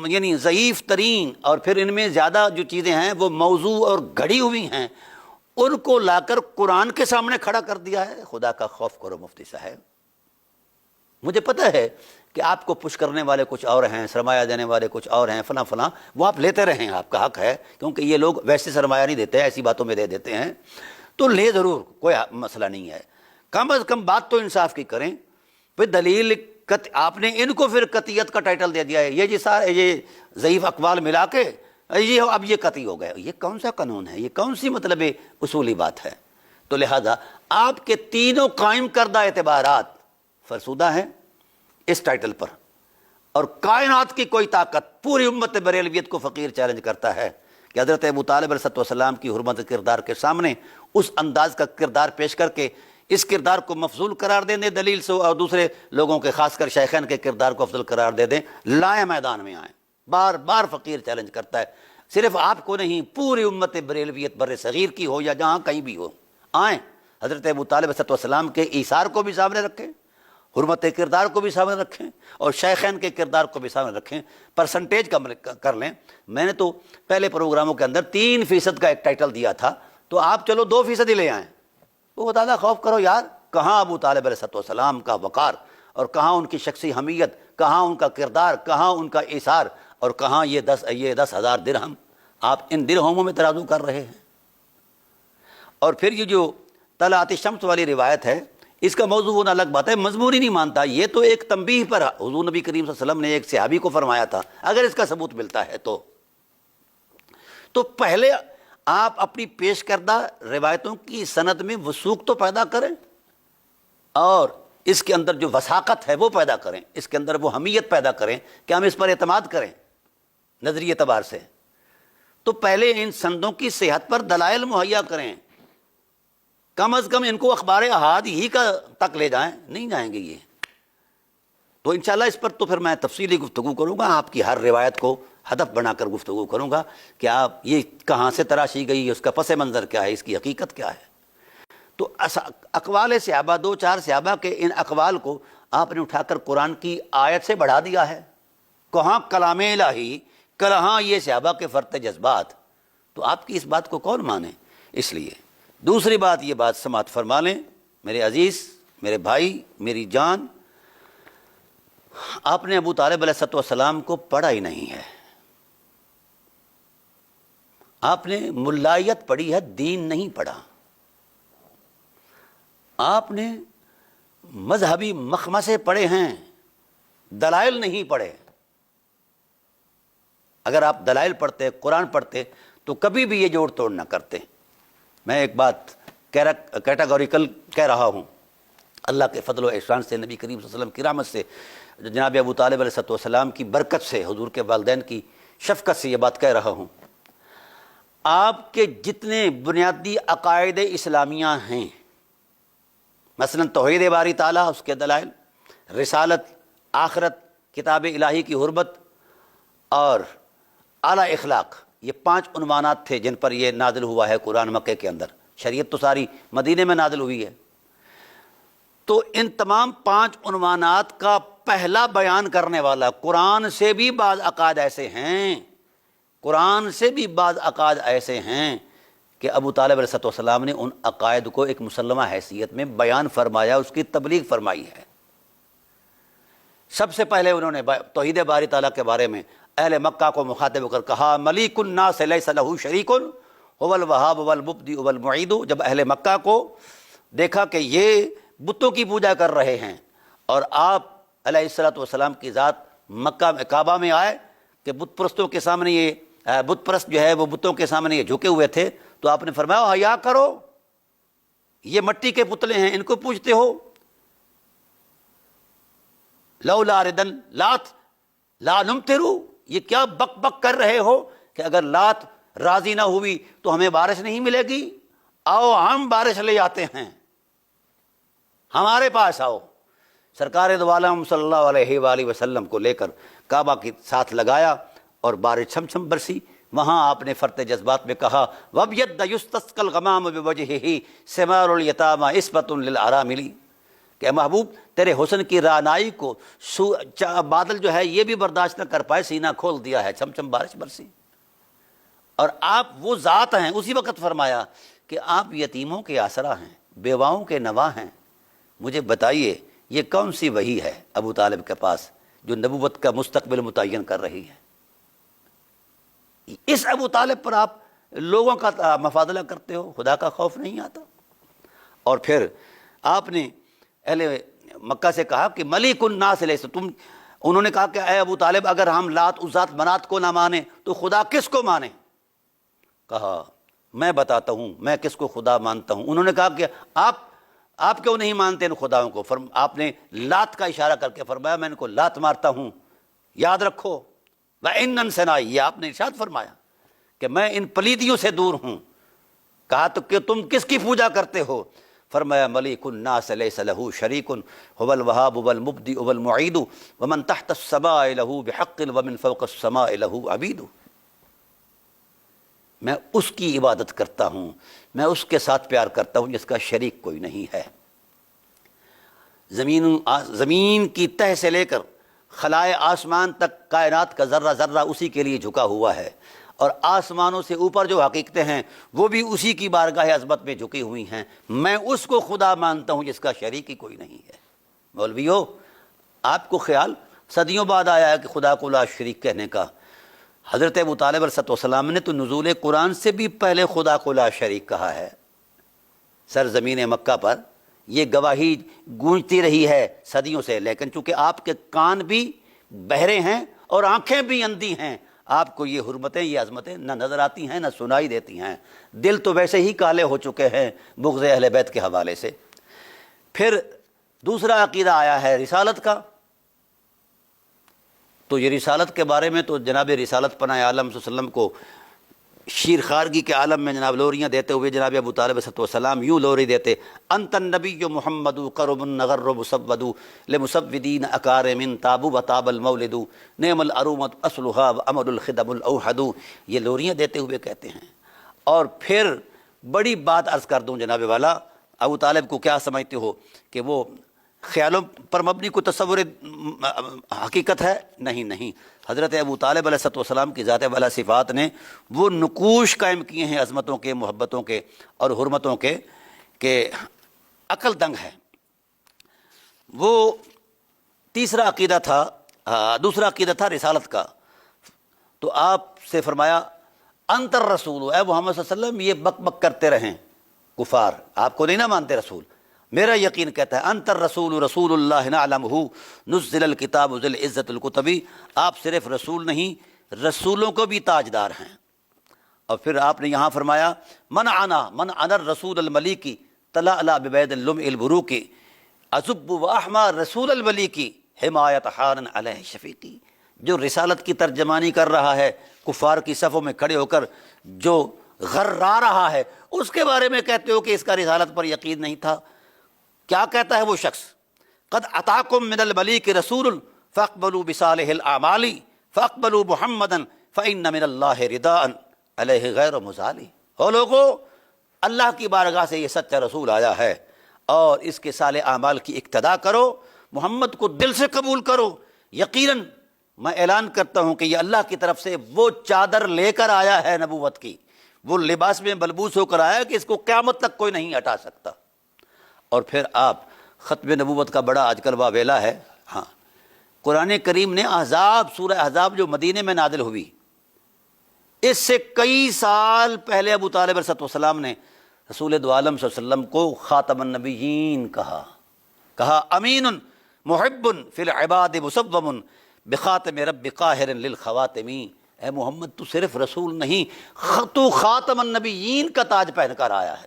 یعنی ضعیف ترین اور پھر ان میں زیادہ جو چیزیں ہیں وہ موضوع اور گھڑی ہوئی ہیں، ان کو لا کر قرآن کے سامنے کھڑا کر دیا ہے۔ خدا کا خوف کرو مفتی صاحب، مجھے پتہ ہے کہ آپ کو پش کرنے والے کچھ اور ہیں، سرمایہ دینے والے کچھ اور ہیں، فلاں فلاں، وہ آپ لیتے رہیں، آپ کا حق ہے، کیونکہ یہ لوگ ویسے سرمایہ نہیں دیتے، ایسی باتوں میں دے دیتے ہیں، تو لے ضرور، کوئی مسئلہ نہیں ہے۔ کم از کم بات تو انصاف کی کریں۔ پھر دلیل آپ نے ان کو پھر قطعیت کا ٹائٹل دے دیا ہے، یہ جی سارے یہ ضعیف اقوال ملا کے یہ اب یہ قطعی ہو گئے۔ یہ کون سا قانون ہے؟ یہ کون سی مطلب اصولی بات ہے؟ تو لہذا آپ کے تینوں قائم کردہ اعتبارات فرسودہ ہیں اس ٹائٹل پر، اور کائنات کی کوئی طاقت پوری امت بریلویت کو فقیر چیلنج کرتا ہے کہ حضرت ابو طالب علیہ السلام کی حرمت کردار کے سامنے اس انداز کا کردار پیش کر کے اس کردار کو مفضول قرار دیں دیں دلیل سے، اور دوسرے لوگوں کے خاص کر شیخین کے کردار کو افضل قرار دے دیں، لائیں میدان میں آئیں۔ بار بار فقیر چیلنج کرتا ہے، صرف آپ کو نہیں، پوری امت بریلویت بر صغیر کی ہو یا جہاں کہیں بھی ہو، آئیں حضرت ابو طالب علیہ السلام کے ایثار کو بھی سامنے رکھیں، حرمت کردار کو بھی سامنے رکھیں، اور شیخین کے کردار کو بھی سامنے رکھیں، پرسنٹیج کر لیں۔ میں نے تو پہلے پروگراموں کے اندر 3% کا ایک ٹائٹل دیا تھا، تو آپ چلو 2% ہی لے آئیں۔ وہ خدا خوف کرو یار، کہاں ابو طالب علیہ السلام کا وقار، اور کہاں ان کی شخصی حمیت، کہاں ان کا کردار، کہاں ان کا ایثار، اور کہاں یہ 10,000 درہم آپ ان درہموں میں ترازو کر رہے ہیں۔ اور پھر یہ جو طلعت الشمس والی روایت ہے، اس کا موضوع ہونا الگ بات ہے، مضمون ہی نہیں مانتا۔ یہ تو ایک تنبیہ پر حضور نبی کریم صلی اللہ علیہ وسلم نے ایک صحابی کو فرمایا تھا، اگر اس کا ثبوت ملتا ہے تو پہلے آپ اپنی پیش کردہ روایتوں کی سند میں وثوق تو پیدا کریں، اور اس کے اندر جو وثاقت ہے وہ پیدا کریں، اس کے اندر وہ حمیت پیدا کریں کہ ہم اس پر اعتماد کریں نظری اعتبار سے۔ تو پہلے ان سندوں کی صحت پر دلائل مہیا کریں، کم از کم ان کو اخبار احاد ہی کا تک لے جائیں، نہیں جائیں گے یہ۔ تو انشاءاللہ اس پر تو پھر میں تفصیلی گفتگو کروں گا، آپ کی ہر روایت کو ہدف بنا کر گفتگو کروں گا کہ آپ یہ کہاں سے تراشی گئی، اس کا پس منظر کیا ہے، اس کی حقیقت کیا ہے۔ تو اقوال صحابہ، 2-4 صحابہ کے ان اقوال کو آپ نے اٹھا کر قرآن کی آیت سے بڑھا دیا ہے، کہاں کلام الہی، کہاں یہ صحابہ کے فرط جذبات۔ تو آپ کی اس بات کو کون مانے؟ اس لیے دوسری بات، یہ بات سماعت فرما لیں میرے عزیز، میرے بھائی، میری جان، آپ نے ابو طالب علیہ السلام کو پڑھا ہی نہیں ہے۔ آپ نے ملائیت پڑھی ہے، دین نہیں پڑھا. آپ نے مذہبی مخمصے پڑھے ہیں، دلائل نہیں پڑھے. اگر آپ دلائل پڑھتے، قرآن پڑھتے تو کبھی بھی یہ جوڑ توڑ نہ کرتے. میں ایک بات کیٹاگوریکل کہہ رہا ہوں، اللہ کے فضل و احسان سے، نبی کریم صلی اللہ علیہ وسلم کی رحمت سے، جناب ابو طالب علیہ السلام کی برکت سے، حضور کے والدین کی شفقت سے یہ بات کہہ رہا ہوں. آپ کے جتنے بنیادی عقائد اسلامیہ ہیں، مثلا توحید باری تعالیٰ، اس کے دلائل، رسالت، آخرت، کتاب الہی کی حرمت اور اعلیٰ اخلاق، یہ 5 عنوانات تھے جن پر یہ نازل ہوا ہے قرآن مکے کے اندر. شریعت تو ساری مدینے میں نازل ہوئی ہے. تو ان تمام 5 عنوانات کا پہلا بیان کرنے والا قرآن سے بھی بعض عقائد ایسے ہیں، قرآن سے بھی بعض عقائد ایسے ہیں کہ ابو طالب علیہ السلام نے ان عقائد کو ایک مسلمہ حیثیت میں بیان فرمایا، اس کی تبلیغ فرمائی ہے. سب سے پہلے انہوں نے توحید باری تعالیٰ کے بارے میں اہل مکہ کو مخاطب ہو کر کہا، ملیک الناس لیس لہ شریک هو الوہاب والمبدئ والمعید. جب اہل مکہ کو دیکھا کہ یہ بتوں کی پوجا کر رہے ہیں اور آپ علیہ الصلوۃ والسلام کی ذات مکہ میں کعبہ میں آئے کہ بت پرستوں کے سامنے یہ بت پرست جو ہے وہ بتوں کے سامنے یہ جھکے ہوئے تھے، تو آپ نے فرمایا حیا کرو، یہ مٹی کے پتلے ہیں، ان کو پوجتے ہو. لولا ردن لات لا نمطروا، یہ کیا بک بک کر رہے ہو کہ اگر لات راضی نہ ہوئی تو ہمیں بارش نہیں ملے گی، آؤ ہم بارش لے آتے ہیں، ہمارے پاس آؤ. سرکار دو عالم صلی اللہ علیہ وآلہ وسلم کو لے کر کعبہ کے ساتھ لگایا اور بارش چھم چھم برسی. وہاں آپ نے فرط جذبات میں کہا، وَبْيَدَّ يُسْتَسْقَى الْغَمَامُ بِوَجْهِهِ ثِمَارُ الْيَتَامَى عِصْبَةٌ لِلْأَرَامِلِ. کہ محبوب تیرے حسن کی رعنائی کو بادل جو ہے یہ بھی برداشت نہ کر پائے، سینہ کھول دیا ہے، چھم چھم بارش برسی. اور آپ وہ ذات ہیں. اسی وقت فرمایا کہ آپ یتیموں کے آسرا ہیں، بیواؤں کے نواں ہیں. مجھے بتائیے یہ کون سی وحی ہے ابو طالب کے پاس جو نبوت کا مستقبل متعین کر رہی ہے؟ اس ابو طالب پر آپ لوگوں کا مفاضلہ کرتے ہو، خدا کا خوف نہیں آتا. اور پھر آپ نے اہل مکہ سے کہا کہ ملیک الناس لیس، انہوں نے کہا کہ اے ابو طالب اگر ہم لات عزات منات کو نہ مانیں تو خدا کس کو مانیں؟ کہا میں بتاتا ہوں میں کس کو خدا مانتا ہوں. انہوں نے کہا کہ آپ کیوں نہیں مانتے ان خداؤں کو؟ آپ نے لات کا اشارہ کر کے فرمایا میں ان کو لات مارتا ہوں، یاد رکھو. وَإِنَّ سَنَائی، یہ آپ نے ارشاد فرمایا کہ میں ان پلیدیوں سے دور ہوں. کہا تو کہ تم کس کی پوجا کرتے ہو؟ فرمایا ملیک الناس لیس لہ شریک هو الوہاب والمبدئ والمعید ومن تحت السماء لہ بحق ومن فوق السماء لہ عبید. میں اس کی عبادت کرتا ہوں، میں اس کے ساتھ پیار کرتا ہوں جس کا شریک کوئی نہیں ہے. زمین کی تہ سے لے کر خلائے آسمان تک کائنات کا ذرہ ذرہ اسی کے لیے جھکا ہوا ہے، اور آسمانوں سے اوپر جو حقیقتیں ہیں وہ بھی اسی کی بارگاہ عظمت میں جھکی ہوئی ہیں. میں اس کو خدا مانتا ہوں جس کا شریک ہی کوئی نہیں ہے. مولویو آپ کو خیال صدیوں بعد آیا ہے کہ خدا کو لا شریک کہنے کا. حضرت ابو طالب علیہ السلام نے تو نزول قرآن سے بھی پہلے خدا کو لا شریک کہا ہے. سرزمین مکہ پر یہ گواہی گونجتی رہی ہے صدیوں سے، لیکن چونکہ آپ کے کان بھی بہرے ہیں اور آنکھیں بھی اندھی ہیں، آپ کو یہ حرمتیں، یہ عظمتیں نہ نظر آتی ہیں نہ سنائی دیتی ہیں. دل تو ویسے ہی کالے ہو چکے ہیں بغض اہل بیت کے حوالے سے. پھر دوسرا عقیدہ آیا ہے رسالت کا. تو یہ رسالت کے بارے میں تو جناب رسالت پناہ عالم صلی اللہ علیہ وسلم کو شیر خارگی کے عالم میں جناب لوریاں دیتے ہوئے جناب ابو طالب علیہ السلام یوں لوری دیتے، انت النبی محمد قرب نغر مسود لمسودین اکارم تابو وطاب المولد نعم العرومت اصلها وامر الخدم الاوحد. یہ لوریاں دیتے ہوئے کہتے ہیں. اور پھر بڑی بات عرض کر دوں جناب والا، ابو طالب کو کیا سمجھتے ہو کہ وہ خیالوں پر مبنی کو تصور حقیقت ہے؟ نہیں. حضرت ابو طالب علیہ السلام کی ذات والا صفات نے وہ نقوش قائم کیے ہیں عظمتوں کے، محبتوں کے اور حرمتوں کے کہ عقل دنگ ہے. وہ تیسرا عقیدہ تھا، دوسرا عقیدہ تھا رسالت کا. تو آپ سے فرمایا انت الرسول، اے محمد صلی اللہ علیہ وسلم، یہ بک بک کرتے رہیں کفار، آپ کو نہیں نہ مانتے رسول، میرا یقین کہتا ہے انت الرسول رسول اللہ نعلمہ نزل الکتاب ذو العزت الکتبی، آپ صرف رسول نہیں، رسولوں کو بھی تاجدار ہیں۔ اور پھر آپ نے یہاں فرمایا من عنا الرسول الملیکی تلألأ ببید اللمع البروکی ازب و احمى رسول الملیکی حمایت حارن علیہ شفیقی، جو رسالت کی ترجمانی کر رہا ہے کفار کی صفوں میں کھڑے ہو کر، جو غرا رہا ہے، اس کے بارے میں کہتے ہو کہ اس کا رسالت پر یقین نہیں تھا۔ کیا کہتا ہے وہ شخص؟ قد اتاکم من الملیک رسول فاقبلوا بصالح الاعمال فاقبلوا محمدا فان من اللہ رداء علیہ غیر مزالی۔ ہو لوگو، اللہ کی بارگاہ سے یہ سچا رسول آیا ہے اور اس کے صالح اعمال کی اقتداء کرو، محمد کو دل سے قبول کرو۔ یقیناً میں اعلان کرتا ہوں کہ یہ اللہ کی طرف سے وہ چادر لے کر آیا ہے نبوت کی، وہ لباس میں ملبوس ہو کر آیا کہ اس کو قیامت تک کوئی نہیں ہٹا سکتا۔ اور پھر آپ ختم نبوت کا بڑا آج کل واویلا ہے۔ ہاں، قرآن کریم نے احزاب، سورہ احزاب جو مدینے میں نازل ہوئی، اس سے کئی سال پہلے ابو طالب علیہ السلام نے رسول دو عالم صلی اللہ علیہ وسلم کو خاتم النبیین کہا امین محب فی العباد مسوم بخاتم رب قاہر للخواتمی۔ اے محمد، تو صرف رسول نہیں، تو خاتم النبیین کا تاج پہن کر آیا ہے،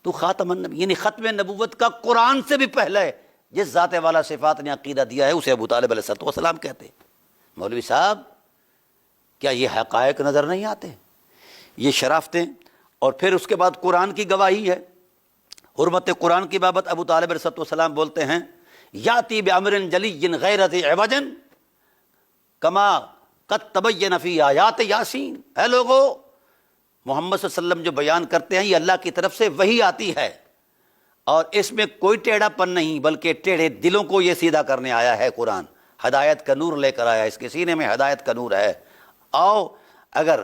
تو خاتم النبی، یعنی ختم نبوت کا قرآن سے بھی پہلے جس ذات والا صفات نے عقیدہ دیا ہے اسے ابو طالب علیہ السلام کہتے ہیں۔ مولوی صاحب، کیا یہ حقائق نظر نہیں آتے؟ یہ شرافتیں، اور پھر اس کے بعد قرآن کی گواہی ہے۔ حرمت قرآن کی بابت ابو طالب علیہ السلام بولتے ہیں یاتی بامر جلی غیر ذی عوج کما قد تبین فی آیات یاسین۔ اے لوگو، محمد صلی اللہ علیہ وسلم جو بیان کرتے ہیں یہ اللہ کی طرف سے وحی آتی ہے، اور اس میں کوئی ٹیڑھا پن نہیں، بلکہ ٹیڑھے دلوں کو یہ سیدھا کرنے آیا ہے قرآن، ہدایت کا نور لے کر آیا ہے، اس کے سینے میں ہدایت کا نور ہے۔ آؤ، اگر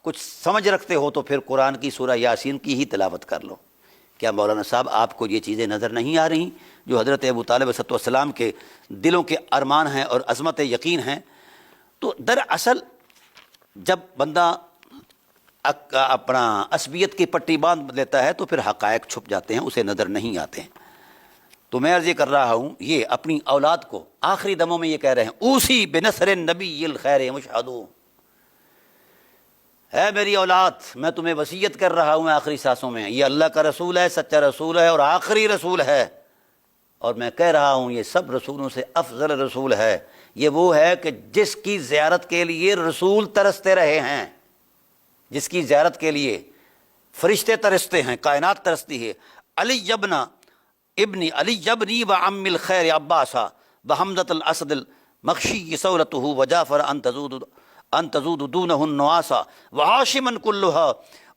کچھ سمجھ رکھتے ہو تو پھر قرآن کی سورہ یاسین کی ہی تلاوت کر لو۔ کیا مولانا صاحب آپ کو یہ چیزیں نظر نہیں آ رہی جو حضرت ابو طالب علیہ السلام کے دلوں کے ارمان ہیں اور عظمت یقین ہیں؟ تو دراصل جب بندہ اپنا عصبیت کی پٹی باندھ لیتا ہے تو پھر حقائق چھپ جاتے ہیں، اسے نظر نہیں آتے ہیں۔ تو میں عرض یہ کر رہا ہوں، یہ اپنی اولاد کو آخری دموں میں یہ کہہ رہے ہیں اوصی بنصر النبی الخیر مشہدو، اے میری اولاد، میں تمہیں وصیت کر رہا ہوں آخری سانسوں میں، یہ اللہ کا رسول ہے، سچا رسول ہے اور آخری رسول ہے، اور میں کہہ رہا ہوں یہ سب رسولوں سے افضل رسول ہے۔ یہ وہ ہے کہ جس کی زیارت کے لیے رسول ترستے رہے ہیں، جس کی زیارت کے لیے فرشتے ترستے ہیں، کائنات ترستی ہے۔ علی ابن و ام الخیر عباسا بحمزۃ الاسد المخشی سولتہ وجعفر ان تزود دونہ النواسا وہاشما کلھا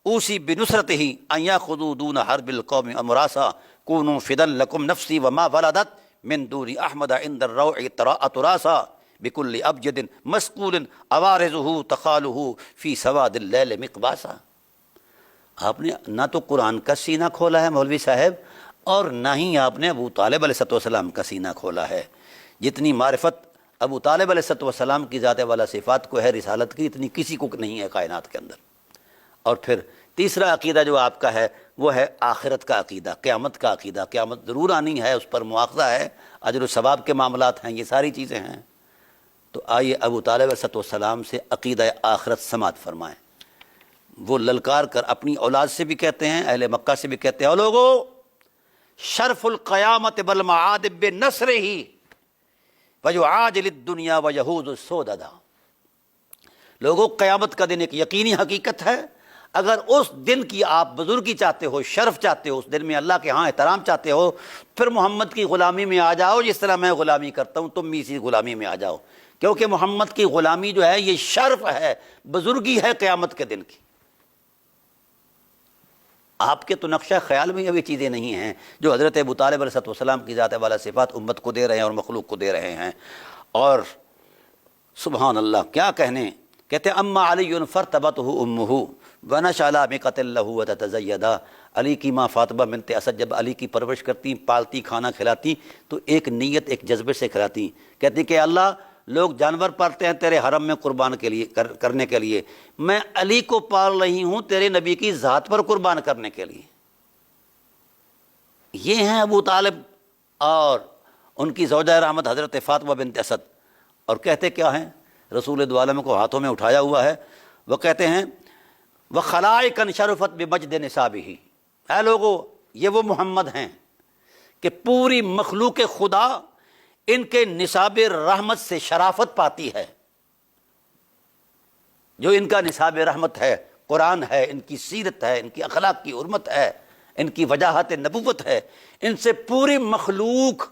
اوصی بنصرتہ ان یاخذوا دون حرب القوم امراسا کونوا فدا لکم نفسی وما ولدت من دور احمد عند الروع تراسا بکل ابجد مسکول عوارضہ تخالہ فی سواد اللیل مقباسا۔ آپ نے نہ تو قرآن کا سینہ کھولا ہے مولوی صاحب، اور نہ ہی آپ نے ابو طالب علیہ السلام کا سینہ کھولا ہے۔ جتنی معرفت ابو طالب علیہ السلام کی ذات والا صفات کو ہے رسالت کی، اتنی کسی کو نہیں ہے کائنات کے اندر۔ اور پھر تیسرا عقیدہ جو آپ کا ہے وہ ہے آخرت کا عقیدہ، قیامت کا عقیدہ، قیامت ضرور آنی ہے، اس پر مواخذہ ہے، اجر و ثواب کے معاملات ہیں، یہ ساری چیزیں ہیں۔ تو آئیے ابو طالب علیہ السلام سے عقیدہ آخرت سماعت فرمائیں۔ وہ للکار کر اپنی اولاد سے بھی کہتے ہیں، اہل مکہ سے بھی کہتے ہیں، او لوگو، شرف القیامت بالمعاد بنصرہ ویعاجل الدنیا ویہوز السوددا۔ لوگوں، قیامت کا دن ایک یقینی حقیقت ہے۔ اگر اس دن کی آپ بزرگی چاہتے ہو، شرف چاہتے ہو، اس دن میں اللہ کے ہاں احترام چاہتے ہو، پھر محمد کی غلامی میں آ جاؤ، جس طرح میں غلامی کرتا ہوں تم بھی اسی غلامی میں آ جاؤ، کیونکہ محمد کی غلامی جو ہے یہ شرف ہے، بزرگی ہے قیامت کے دن کی۔ آپ کے تو نقشہ خیال میں ابھی چیزیں نہیں ہیں جو حضرت ابو طالب علیہ السلام کی ذات والا صفات امت کو دے رہے ہیں اور مخلوق کو دے رہے ہیں۔ اور سبحان اللہ، کیا کہنے، کہتے ہیں اما علی فرتبتہ امہ ونشأ علی مقۃ لہ وتتزیدا۔ علی کی ماں فاطمہ بنت اسد جب علی کی پرورش کرتی، پالتی، کھانا کھلاتی، تو ایک نیت، ایک جذبے سے کھلاتی، کہتی کہ اللہ لوگ جانور پالتے ہیں تیرے حرم میں قربان کے لیے کرنے کے لیے، میں علی کو پال رہی ہوں تیرے نبی کی ذات پر قربان کرنے کے لیے۔ یہ ہیں ابو طالب اور ان کی زوجہ رحمت حضرت فاطمہ بنت اسد، اور کہتے کیا ہیں؟ رسول دو عالم کو ہاتھوں میں اٹھایا ہوا ہے، وہ کہتے ہیں وَخَلَائِقًا شَرُفَتْ بِمَجْدِ نِسَابِهِ، اے لوگو یہ وہ محمد ہیں کہ پوری مخلوق خدا ان کے نصاب رحمت سے شرافت پاتی ہے۔ جو ان کا نصاب رحمت ہے قرآن ہے، ان کی سیرت ہے، ان کی اخلاق کی حرمت ہے، ان کی وجاہت نبوت ہے، ان سے پوری مخلوق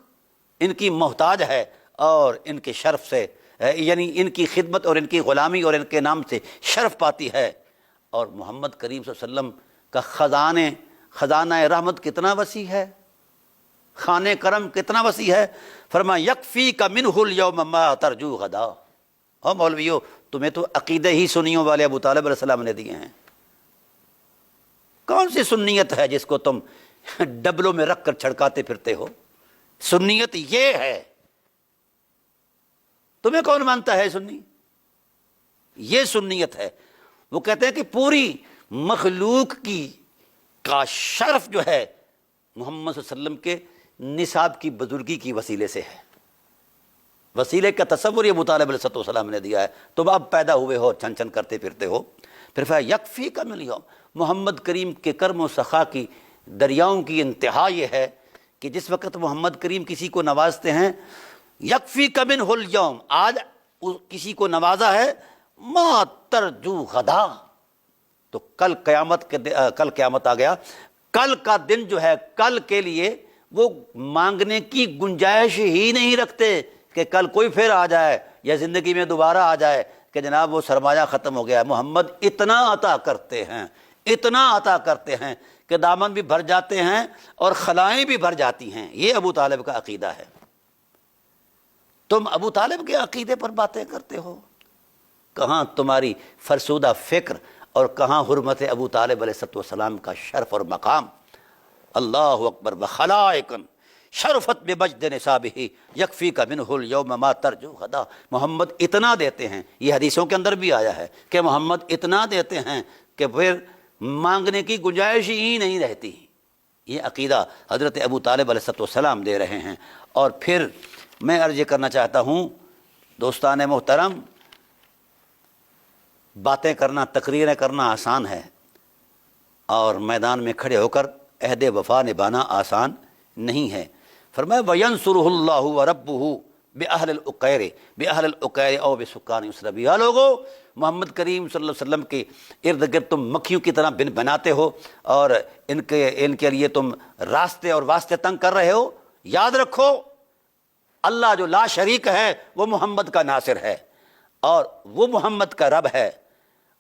ان کی محتاج ہے، اور ان کے شرف سے یعنی ان کی خدمت اور ان کی غلامی اور ان کے نام سے شرف پاتی ہے۔ اور محمد کریم صلی اللہ علیہ وسلم کا خزانہ رحمت کتنا وسیع ہے، خانہ کرم کتنا وسیع ہے۔ فرمایا یکفیک منہ الیوم ما ترجو غدا۔ ہو مولویو، تمہیں تو عقیدے ہی سنیوں والے ابو طالب علیہ السلام نے دیے ہیں۔ کون سی سنیت ہے جس کو تم ڈبلوں میں رکھ کر چھڑکاتے پھرتے ہو؟ سنیت یہ ہے۔ تمہیں کون مانتا ہے سنی؟ یہ سنیت ہے۔ وہ کہتے ہیں کہ پوری مخلوق کا شرف جو ہے محمد صلی اللہ علیہ وسلم کے نصاب کی بزرگی کی وسیلے سے ہے۔ وسیلے کا تصور یہ ابو طالب علیہ السلام نے دیا ہے۔ تم اب پیدا ہوئے ہو، چھن چھن کرتے پھرتے ہو۔ پھر فرمایا یکفیک من الیوم، محمد کریم کے کرم و سخا کی دریاؤں کی انتہا یہ ہے کہ جس وقت محمد کریم کسی کو نوازتے ہیں، یکفیک منہ الیوم، آج کسی کو نوازا ہے، ما ترجو غدا، تو کل قیامت آ گیا، کل کا دن جو ہے کل کے لیے وہ مانگنے کی گنجائش ہی نہیں رکھتے کہ کل کوئی پھر آ جائے یا زندگی میں دوبارہ آ جائے کہ جناب وہ سرمایہ ختم ہو گیا۔ محمد اتنا عطا کرتے ہیں، اتنا عطا کرتے ہیں کہ دامن بھی بھر جاتے ہیں اور خلائیں بھی بھر جاتی ہیں۔ یہ ابو طالب کا عقیدہ ہے۔ تم ابو طالب کے عقیدے پر باتیں کرتے ہو؟ کہاں تمہاری فرسودہ فکر اور کہاں حرمت ابو طالب علیہ السلام کا شرف اور مقام؟ اللہ اکبر۔ وخلائقا شرفت بمجد نصابہ یکفیک منہ الیوم ما ترجو غدا۔ محمد اتنا دیتے ہیں، یہ حدیثوں کے اندر بھی آیا ہے کہ محمد اتنا دیتے ہیں کہ پھر مانگنے کی گنجائش ہی نہیں رہتی۔ یہ عقیدہ حضرت ابو طالب علیہ السلام دے رہے ہیں۔ اور پھر میں عرض یہ کرنا چاہتا ہوں دوستان محترم، باتیں کرنا، تقریریں کرنا آسان ہے، اور میدان میں کھڑے ہو کر عہد وفا نبھانا آسان نہیں ہے۔ فرمایا وَيَنْصُرُهُ اللَّهُ وَرَبُّهُ بِأَهْلِ الْعُقَيْرِ أَوْ بِسُكَّانِ يُسْرَبِهِ۔ یا لوگو، محمد کریم صلی اللہ علیہ وسلم کے ارد گرد تم مکھیوں کی طرح بن بناتے ہو اور ان کے لیے تم راستے اور واسطے تنگ کر رہے ہو۔ یاد رکھو، اللہ جو لا شریک ہے وہ محمد کا ناصر ہے، اور وہ محمد کا رب ہے،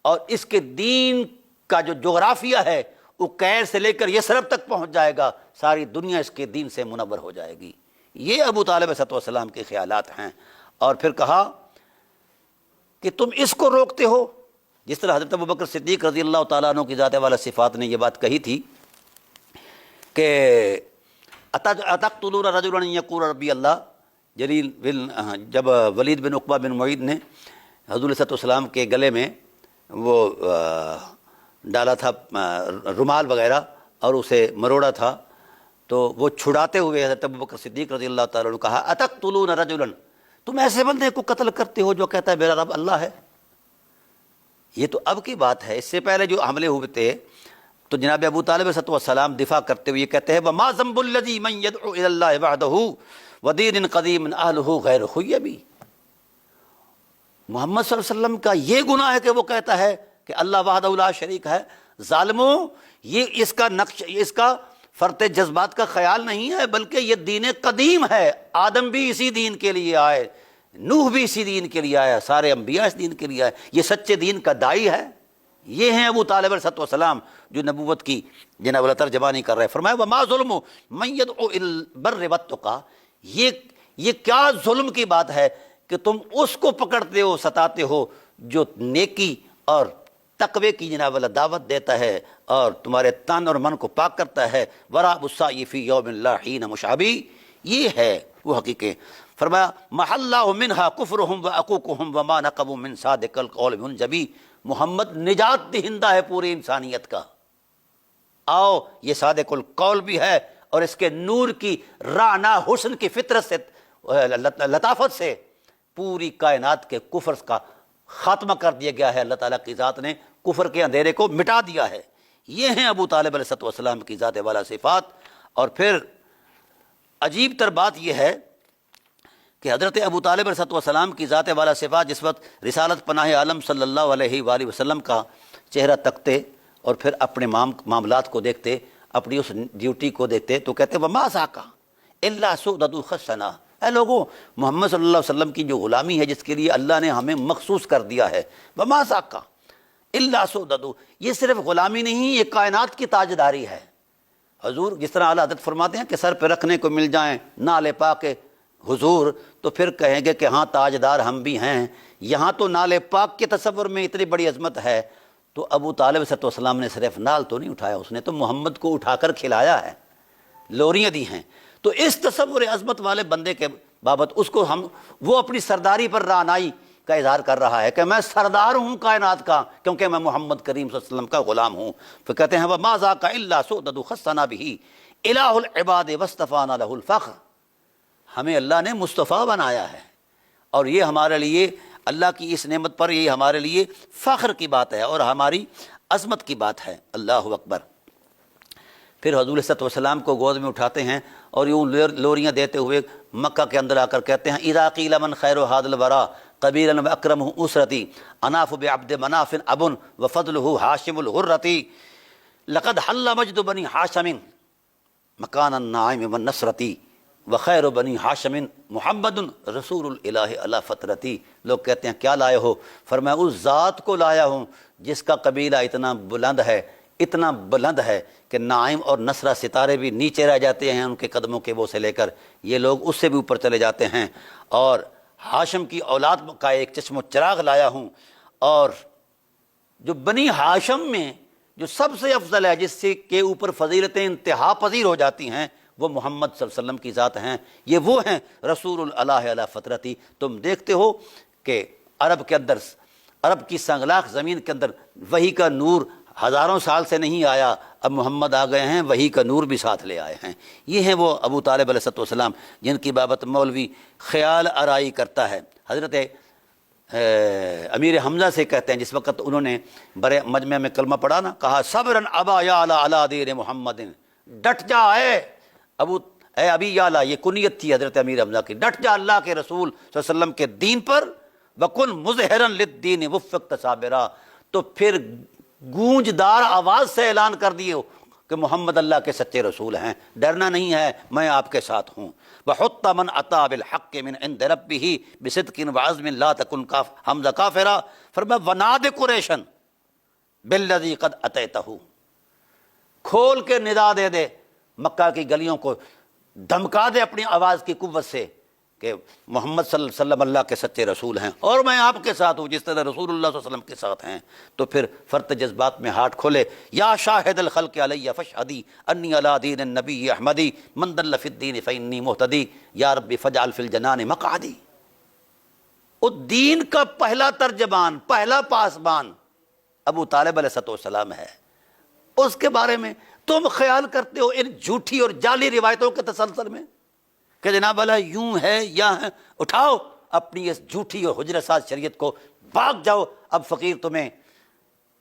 اور اس کے دین کا جو جغرافیہ ہے اکیر سے لے کر یثرب تک پہنچ جائے گا، ساری دنیا اس کے دین سے منور ہو جائے گی۔ یہ ابو طالب علیہ السلام کے خیالات ہیں۔ اور پھر کہا کہ تم اس کو روکتے ہو، جس طرح حضرت ابوبکر صدیق رضی اللہ تعالیٰ عنہ کی ذات والا صفات نے یہ بات کہی تھی کہ اتقتلون رجلا ان یقول ربی اللہ، جب ولید بن عقبہ بن معید نے حضور صلی اللہ علیہ وسلم کے گلے میں وہ ڈالا تھا رومال وغیرہ اور اسے مروڑا تھا، تو وہ چھڑاتے ہوئے حضرت ابوبکر صدیق رضی اللہ تعالیٰ عنہ کہا اتقتلون رجلا، تم ایسے بندے کو قتل کرتے ہو جو کہتا ہے میرا رب اللہ ہے؟ یہ تو اب کی بات ہے، اس سے پہلے جو حملے ہوئے تھے تو جناب ابو طالب علیہ السلام دفاع کرتے ہوئے کہتے ہیں وَمَا ذَنْبُ الَّذِي مَنْ يَدْعُو إِلَى اللَّهِ وَحْدَهُ وَدِينٍ قَدِيمٍ أَهْلُهُ غَيْرُ خُيَّبٍ۔ محمد صلی اللہ علیہ وسلم کا یہ گناہ ہے کہ وہ کہتا ہے کہ اللہ وحدہ لا شریک ہے۔ ظالموں، یہ اس کا نقش، اس کا فرط جذبات کا خیال نہیں ہے، بلکہ یہ دین قدیم ہے۔ آدم بھی اسی دین کے لیے آئے، نوح بھی اسی دین کے لیے آیا، سارے انبیاء اس دین کے لیے آئے، یہ سچے دین کا داعی ہے۔ یہ ہیں ابو طالب علیہ السلام جو نبوت کی جناب اللہ ترجمانی کر رہے ہیں۔ فرمایا وما ظلم من یدعو الی البر والتقی، یہ کیا ظلم کی بات ہے کہ تم اس کو پکڑتے ہو، ستاتے ہو جو نیکی اور تقوی کی جناب اللہ دعوت دیتا ہے اور تمہارے تن اور من کو پاک کرتا ہے۔ ورا السعی فی یوم لا حین مشابہ، یہ ہے وہ حقیقت۔ فرمایا محلہ منہا کفرہم و عقوقہم وما نقبوا من صادق القول منجبی، محمد نجات دہندہ ہے پوری انسانیت کا۔ آؤ یہ صادق القول بھی ہے، اور اس کے نور کی رانا حسن کی فطرت سے، لطافت سے پوری کائنات کے کفر کا خاتمہ کر دیا گیا ہے۔ اللہ تعالیٰ کی ذات نے کفر کے اندھیرے کو مٹا دیا ہے۔ یہ ہیں ابو طالب علیہ السلام کی ذات والا صفات۔ اور پھر عجیب تر بات یہ ہے کہ حضرت ابو طالب علیہ السلام کی ذات والا صفات جس وقت رسالت پناہ عالم صلی اللہ علیہ وآلہ وسلم کا چہرہ تکتے اور پھر اپنے معاملات کو دیکھتے، اپنی اس ڈیوٹی کو دیکھتے، تو کہتے وما ذاک الا سؤدد خصنا، اے لوگوں محمد صلی اللہ علیہ وسلم کی جو غلامی ہے جس کے لیے اللہ نے ہمیں مخصوص کر دیا ہے، وما ذاک الا سؤدد، یہ صرف غلامی نہیں، یہ کائنات کی تاجداری ہے۔ حضور جس طرح اعلیٰ حضرت فرماتے ہیں کہ سر پہ رکھنے کو مل جائیں نال پاک حضور تو پھر کہیں گے کہ ہاں تاجدار ہم بھی ہیں۔ یہاں تو نال پاک کے تصور میں اتنی بڑی عظمت ہے، تو ابو طالب صلی اللہ علیہ وسلم نے صرف نال تو نہیں اٹھایا، اس نے تو محمد کو اٹھا کر کھلایا ہے، لوریاں دی ہیں۔ تو اس تصور عظمت والے بندے کے بابت اس کو وہ اپنی سرداری پر رعنائی کا اظہار کر رہا ہے کہ میں سردار ہوں کائنات کا، کیونکہ میں محمد کریم صلی اللہ علیہ وسلم کا غلام ہوں۔ پھر کہتے ہیں وَمَا ذَاكَ إِلَّا سُؤْدَدُ خَصَّنَا بِهِ إِلَٰهُ الْعِبَادِ وَاصْطَفَانَا لَهُ الْفَخْرَ، ہمیں اللہ نے مصطفیٰ بنایا ہے، اور یہ ہمارے لیے اللہ کی اس نعمت پر یہ ہمارے لیے فخر کی بات ہے اور ہماری عظمت کی بات ہے۔ اللہ اکبر۔ پھر حضور صلی اللہ علیہ وسلم کو گود میں اٹھاتے ہیں اور یوں لوریاں دیتے ہوئے مکہ کے اندر آ کر کہتے ہیں اذا قیل من خیر هذا الورى قبیلا واکرمہ اسرتی اناف بعبد مناف اب وفضلہ ہاشم الغرتی لقد حل مجد بنی ہاشم مکان النعیم والنصرتی وخیر بنی ہاشم محمد رسول الالہ علی فطرتی۔ لوگ کہتے ہیں کیا لائے ہو؟ فرمایا اس ذات کو لایا ہوں جس کا قبیلہ اتنا بلند ہے کہ نعیم اور نصرہ ستارے بھی نیچے رہ جاتے ہیں ان کے قدموں کے وہ سے لے کر، یہ لوگ اس سے بھی اوپر چلے جاتے ہیں۔ اور ہاشم کی اولاد کا ایک چشم و چراغ لایا ہوں، اور جو بنی ہاشم میں جو سب سے افضل ہے، جس سے کے اوپر فضیلتیں انتہا پذیر ہو جاتی ہیں، وہ محمد صلی اللہ علیہ وسلم کی ذات ہیں۔ یہ وہ ہیں رسول الالہ علی فطرتی۔ تم دیکھتے ہو کہ عرب کے اندر، عرب کی سنگلاخ زمین کے اندر وحی کا نور ہزاروں سال سے نہیں آیا، اب محمد آ گئے ہیں، وحی کا نور بھی ساتھ لے آئے ہیں۔ یہ ہیں وہ ابو طالب علیہ السلام جن کی بابت مولوی خیال آرائی کرتا ہے۔ حضرت امیر حمزہ سے کہتے ہیں جس وقت انہوں نے برے مجمع میں کلمہ پڑھا نا، کہا صبرن ابا یعلا علی دین محمد، ڈٹ جا اے ابی یعلا، یہ کنیت تھی حضرت امیر حمزہ کی، ڈٹ جا اللہ کے رسول صلی اللہ علیہ وسلم کے دین پر، وکن مظہرا للدین وفقت صابرا، تو پھر گونجدار آواز سے اعلان کر دیے کہ محمد اللہ کے سچے رسول ہیں، ڈرنا نہیں ہے، میں آپ کے ساتھ ہوں۔ وحط من اتی بالحق من عند ربہ بصدق وعزم لا تکن حمزہ کافرا، فرمایا وناد قریشا بالذی قد اتیتہ، کھول کے ندا دے دے مکہ کی گلیوں کو، دھمکا دے اپنی آواز کی قوت سے کہ محمد صلی اللہ علیہ وسلم اللہ کے سچے رسول ہیں اور میں آپ کے ساتھ ہوں جس طرح رسول اللہ صلی اللہ علیہ وسلم کے ساتھ ہیں۔ تو پھر فرط جذبات میں ہاتھ کھولے، یا شاہد الخلق علی فاشہدی انی علی دین النبی احمدی من دل فی الدین فانی مہتدی یا رب فاجعل فی الجنان مقعدی۔ اس دین کا پہلا ترجمان، پہلا پاسبان ابو طالب علیہ السلام ہے۔ اس کے بارے میں تم خیال کرتے ہو ان جھوٹی اور جعلی روایتوں کے تسلسل میں کہ جناب اللہ یوں ہے یا ہے، اٹھاؤ اپنی اس جھوٹی اور حجرہ ساز شریعت کو، بھاگ جاؤ، اب فقیر تمہیں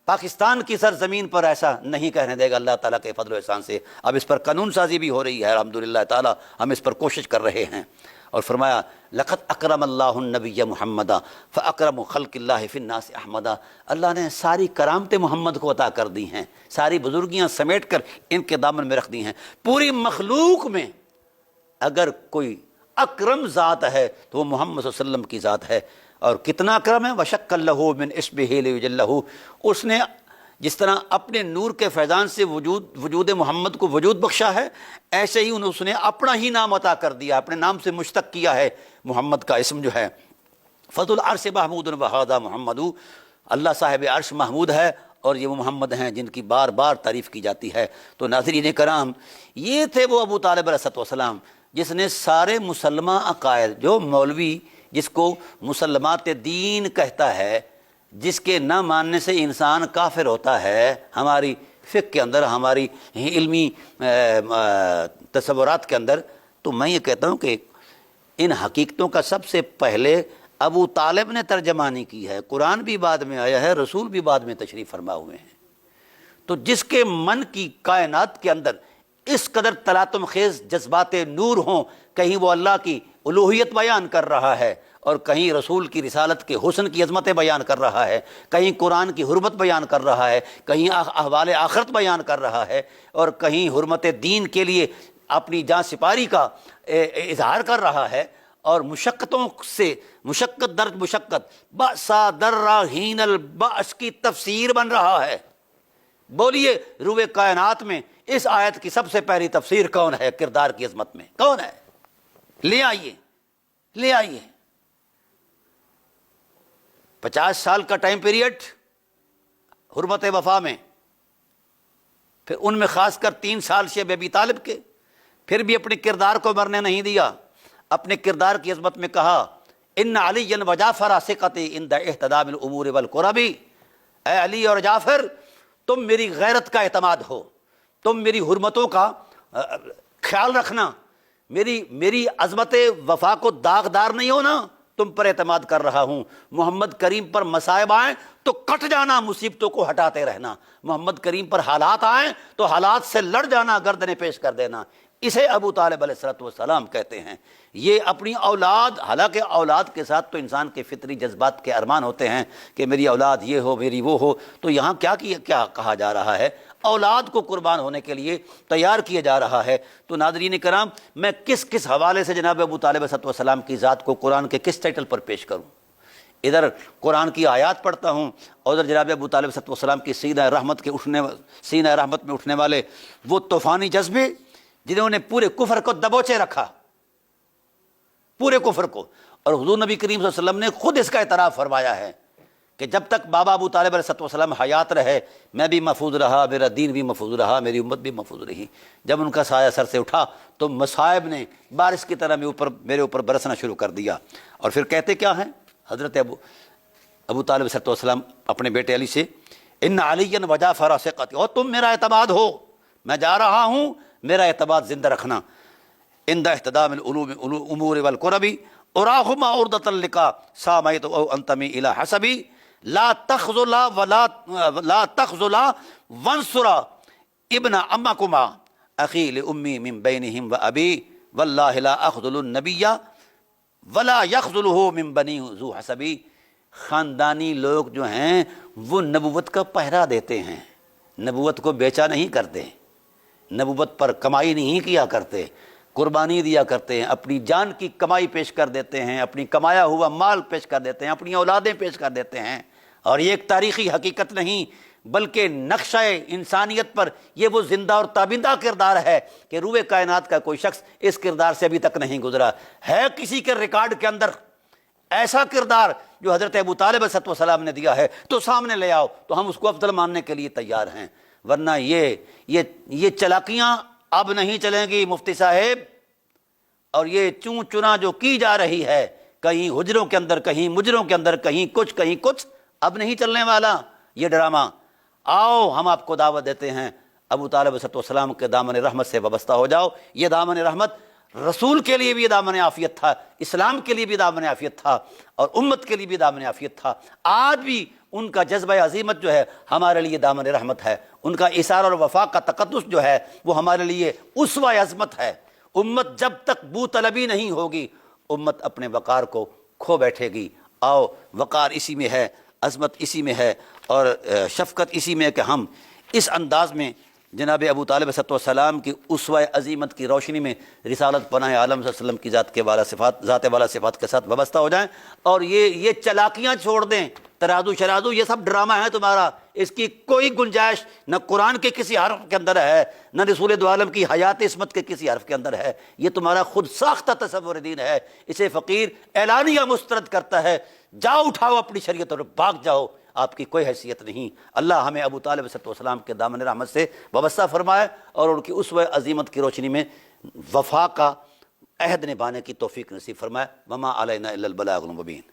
پاکستان کی سرزمین پر ایسا نہیں کہنے دے گا اللہ تعالیٰ کے فضل و احسان سے۔ اب اس پر قانون سازی بھی ہو رہی ہے الحمدللہ تعالیٰ، ہم اس پر کوشش کر رہے ہیں۔ اور فرمایا لقد اکرم اللہ النبی محمدا فاکرم خلق اللہ فی الناس احمدا، اللہ نے ساری کرامتیں محمد کو عطا کر دی ہیں، ساری بزرگیاں سمیٹ کر ان کے دامن میں رکھ دی ہیں۔ پوری مخلوق میں اگر کوئی اکرم ذات ہے تو وہ محمد صلی اللہ علیہ وسلم کی ذات ہے۔ اور کتنا اکرم ہے، وشق لہ من اسمہ لیجلہ، اس نے جس طرح اپنے نور کے فیضان سے وجود محمد کو وجود بخشا ہے، ایسے ہی اس نے اپنا ہی نام عطا کر دیا، اپنے نام سے مشتق کیا ہے محمد کا اسم جو ہے۔ فضل العرش محمود وہذا محمد، اللہ صاحب عرش محمود ہے اور یہ وہ محمد ہیں جن کی بار بار تعریف کی جاتی ہے۔ تو ناظرین کرام، یہ تھے وہ ابو طالب علیہ السلام جس نے سارے مسلمہ عقائد، جو مولوی جس کو مسلمات دین کہتا ہے، جس کے نہ ماننے سے انسان کافر ہوتا ہے، ہماری فقہ کے اندر، ہماری علمی تصورات کے اندر، تو میں یہ کہتا ہوں کہ ان حقیقتوں کا سب سے پہلے ابو طالب نے ترجمانی کی ہے۔ قرآن بھی بعد میں آیا ہے، رسول بھی بعد میں تشریف فرما ہوئے ہیں۔ تو جس کے من کی کائنات کے اندر اس قدر تلاطم خیز جذبات نور ہوں، کہیں وہ اللہ کی الوہیت بیان کر رہا ہے، اور کہیں رسول کی رسالت کے حسن کی عظمتیں بیان کر رہا ہے، کہیں قرآن کی حرمت بیان کر رہا ہے، کہیں احوال آخرت بیان کر رہا ہے، اور کہیں حرمت دین کے لیے اپنی جان سپاری کا اظہار کر رہا ہے، اور مشقتوں سے مشقت درد مشقت بأسا درہ ہین البأس کی تفسیر بن رہا ہے۔ بولیے روئے کائنات میں اس آیت کی سب سے پہلی تفسیر کون ہے؟ کردار کی عظمت میں کون ہے؟ لے آئیے، لے آئیے۔ 50 سال کا ٹائم پیریڈ حرمت وفا میں، پھر ان میں خاص کر 3 سال شیب ابی طالب کے، پھر بھی اپنے کردار کو مرنے نہیں دیا، اپنے کردار کی عظمت میں کہا ان علی و جعفر ثقتی عند احتدام الامور والقرب، اے علی اور جعفر تم میری غیرت کا اعتماد ہو، تم میری حرمتوں کا خیال رکھنا، میری عظمت وفا کو داغدار نہیں ہونا، تم پر اعتماد کر رہا ہوں۔ محمد کریم پر مصائب آئیں تو کٹ جانا، مصیبتوں کو ہٹاتے رہنا۔ محمد کریم پر حالات آئیں تو حالات سے لڑ جانا، گردنیں پیش کر دینا۔ اسے ابو طالب علیہ السلام کہتے ہیں۔ یہ اپنی اولاد، حالانکہ اولاد کے ساتھ تو انسان کے فطری جذبات کے ارمان ہوتے ہیں کہ میری اولاد یہ ہو، میری وہ ہو، تو یہاں کیا کہا جا رہا ہے؟ اولاد کو قربان ہونے کے لیے تیار کیا جا رہا ہے۔ تو ناظرین کرام، میں کس حوالے سے جناب ابو طالب علیہ السلام کی ذات کو قرآن کے کس ٹائٹل پر پیش کروں؟ ادھر قرآن کی آیات پڑھتا ہوں، اور ادھر جناب ابو طالب علیہ السلام کی سینہ رحمت میں اٹھنے والے وہ طوفانی جذبے جنہوں نے پورے کفر کو دبوچے رکھا، پورے کفر کو۔ اور حضور نبی کریم صلی اللہ علیہ وسلم نے خود اس کا اعتراف فرمایا ہے کہ جب تک بابا ابو طالب علیہ السلام حیات رہے، میں بھی محفوظ رہا، میرا دین بھی محفوظ رہا، میری امت بھی محفوظ رہی۔ جب ان کا سایہ سر سے اٹھا تو مصائب نے بارش کی طرح میرے اوپر برسنا شروع کر دیا۔ اور پھر کہتے کیا ہیں حضرت ابو طالب علیہ السلام اپنے بیٹے علی سے، ان علی و جعفر ثقتی، اور تم میرا اعتماد ہو، میں جا رہا ہوں، میرا اعتماد زندہ رکھنا۔ عند احتدام الامور والقرب اراہما عرضۃ لکا سامیت او انتمی الی حسبی لا تخذلا وانصرا ابن امکما اخی لامی من بینہم و ابی واللہ لا اخذل النبی ولا یخذلہ من بنی ذو حسبی۔ خاندانی لوگ جو ہیں وہ نبوت کا پہرا دیتے ہیں، نبوت کو بیچا نہیں کرتے، نبوت پر کمائی نہیں کیا کرتے، قربانی دیا کرتے ہیں، اپنی جان کی کمائی پیش کر دیتے ہیں، اپنی کمایا ہوا مال پیش کر دیتے ہیں، اپنی اولادیں پیش کر دیتے ہیں۔ اور یہ ایک تاریخی حقیقت نہیں بلکہ نقشہ انسانیت پر یہ وہ زندہ اور تابندہ کردار ہے کہ روئے کائنات کا کوئی شخص اس کردار سے ابھی تک نہیں گزرا ہے۔ کسی کے ریکارڈ کے اندر ایسا کردار جو حضرت ابو طالب علیہ السلام نے دیا ہے تو سامنے لے آؤ، تو ہم اس کو افضل ماننے کے لیے تیار ہیں۔ ورنہ یہ چلاکیاں اب نہیں چلیں گی مفتی صاحب، اور یہ چون چنا جو کی جا رہی ہے کہیں حجروں کے اندر، کہیں مجروں کے اندر، کہیں کچھ اب نہیں چلنے والا یہ ڈرامہ۔ آؤ ہم آپ کو دعوت دیتے ہیں، ابو طالب علیہ السلام کے دامن رحمت سے وابستہ ہو جاؤ۔ یہ دامن رحمت رسول کے لیے بھی دامن عافیت تھا، اسلام کے لیے بھی دامن عافیت تھا، اور امت کے لیے بھی دامن عافیت تھا۔ آج بھی ان کا جذبہ عظیمت جو ہے ہمارے لیے دامن رحمت ہے، ان کا اثار اور وفا کا تقدس جو ہے وہ ہمارے لیے اسوہ عظمت ہے۔ امت جب تک بو طلبی نہیں ہوگی، امت اپنے وقار کو کھو بیٹھے گی۔ آؤ، وقار اسی میں ہے، عظمت اسی میں ہے، اور شفقت اسی میں ہے کہ ہم اس انداز میں جناب ابو طالب علیہ السلام کی اسوہ عظیمت کی روشنی میں رسالت پناہ عالم صلی اللہ علیہ وسلم کی ذات والا صفات کے ساتھ وابستہ ہو جائیں، اور یہ چلاکیاں چھوڑ دیں، ترازو شرازو یہ سب ڈرامہ ہے تمہارا، اس کی کوئی گنجائش نہ قرآن کے کسی حرف کے اندر ہے، نہ رسول دو عالم کی حیات عصمت کے کسی حرف کے اندر ہے۔ یہ تمہارا خود ساختہ تصور دین ہے، اسے فقیر اعلانیہ مسترد کرتا ہے۔ جاؤ، اٹھاؤ اپنی شریعت اور بھاگ جاؤ، آپ کی کوئی حیثیت نہیں۔ اللہ ہمیں ابو طالب علیہ السلام کے دامن رحمت سے وابستہ فرمائے، اور ان کی اسوہ عظیمت کی روشنی میں وفا کا عہد نبھانے کی توفیق نصیب فرمائے۔ وما علینا الا البلاغ المبین۔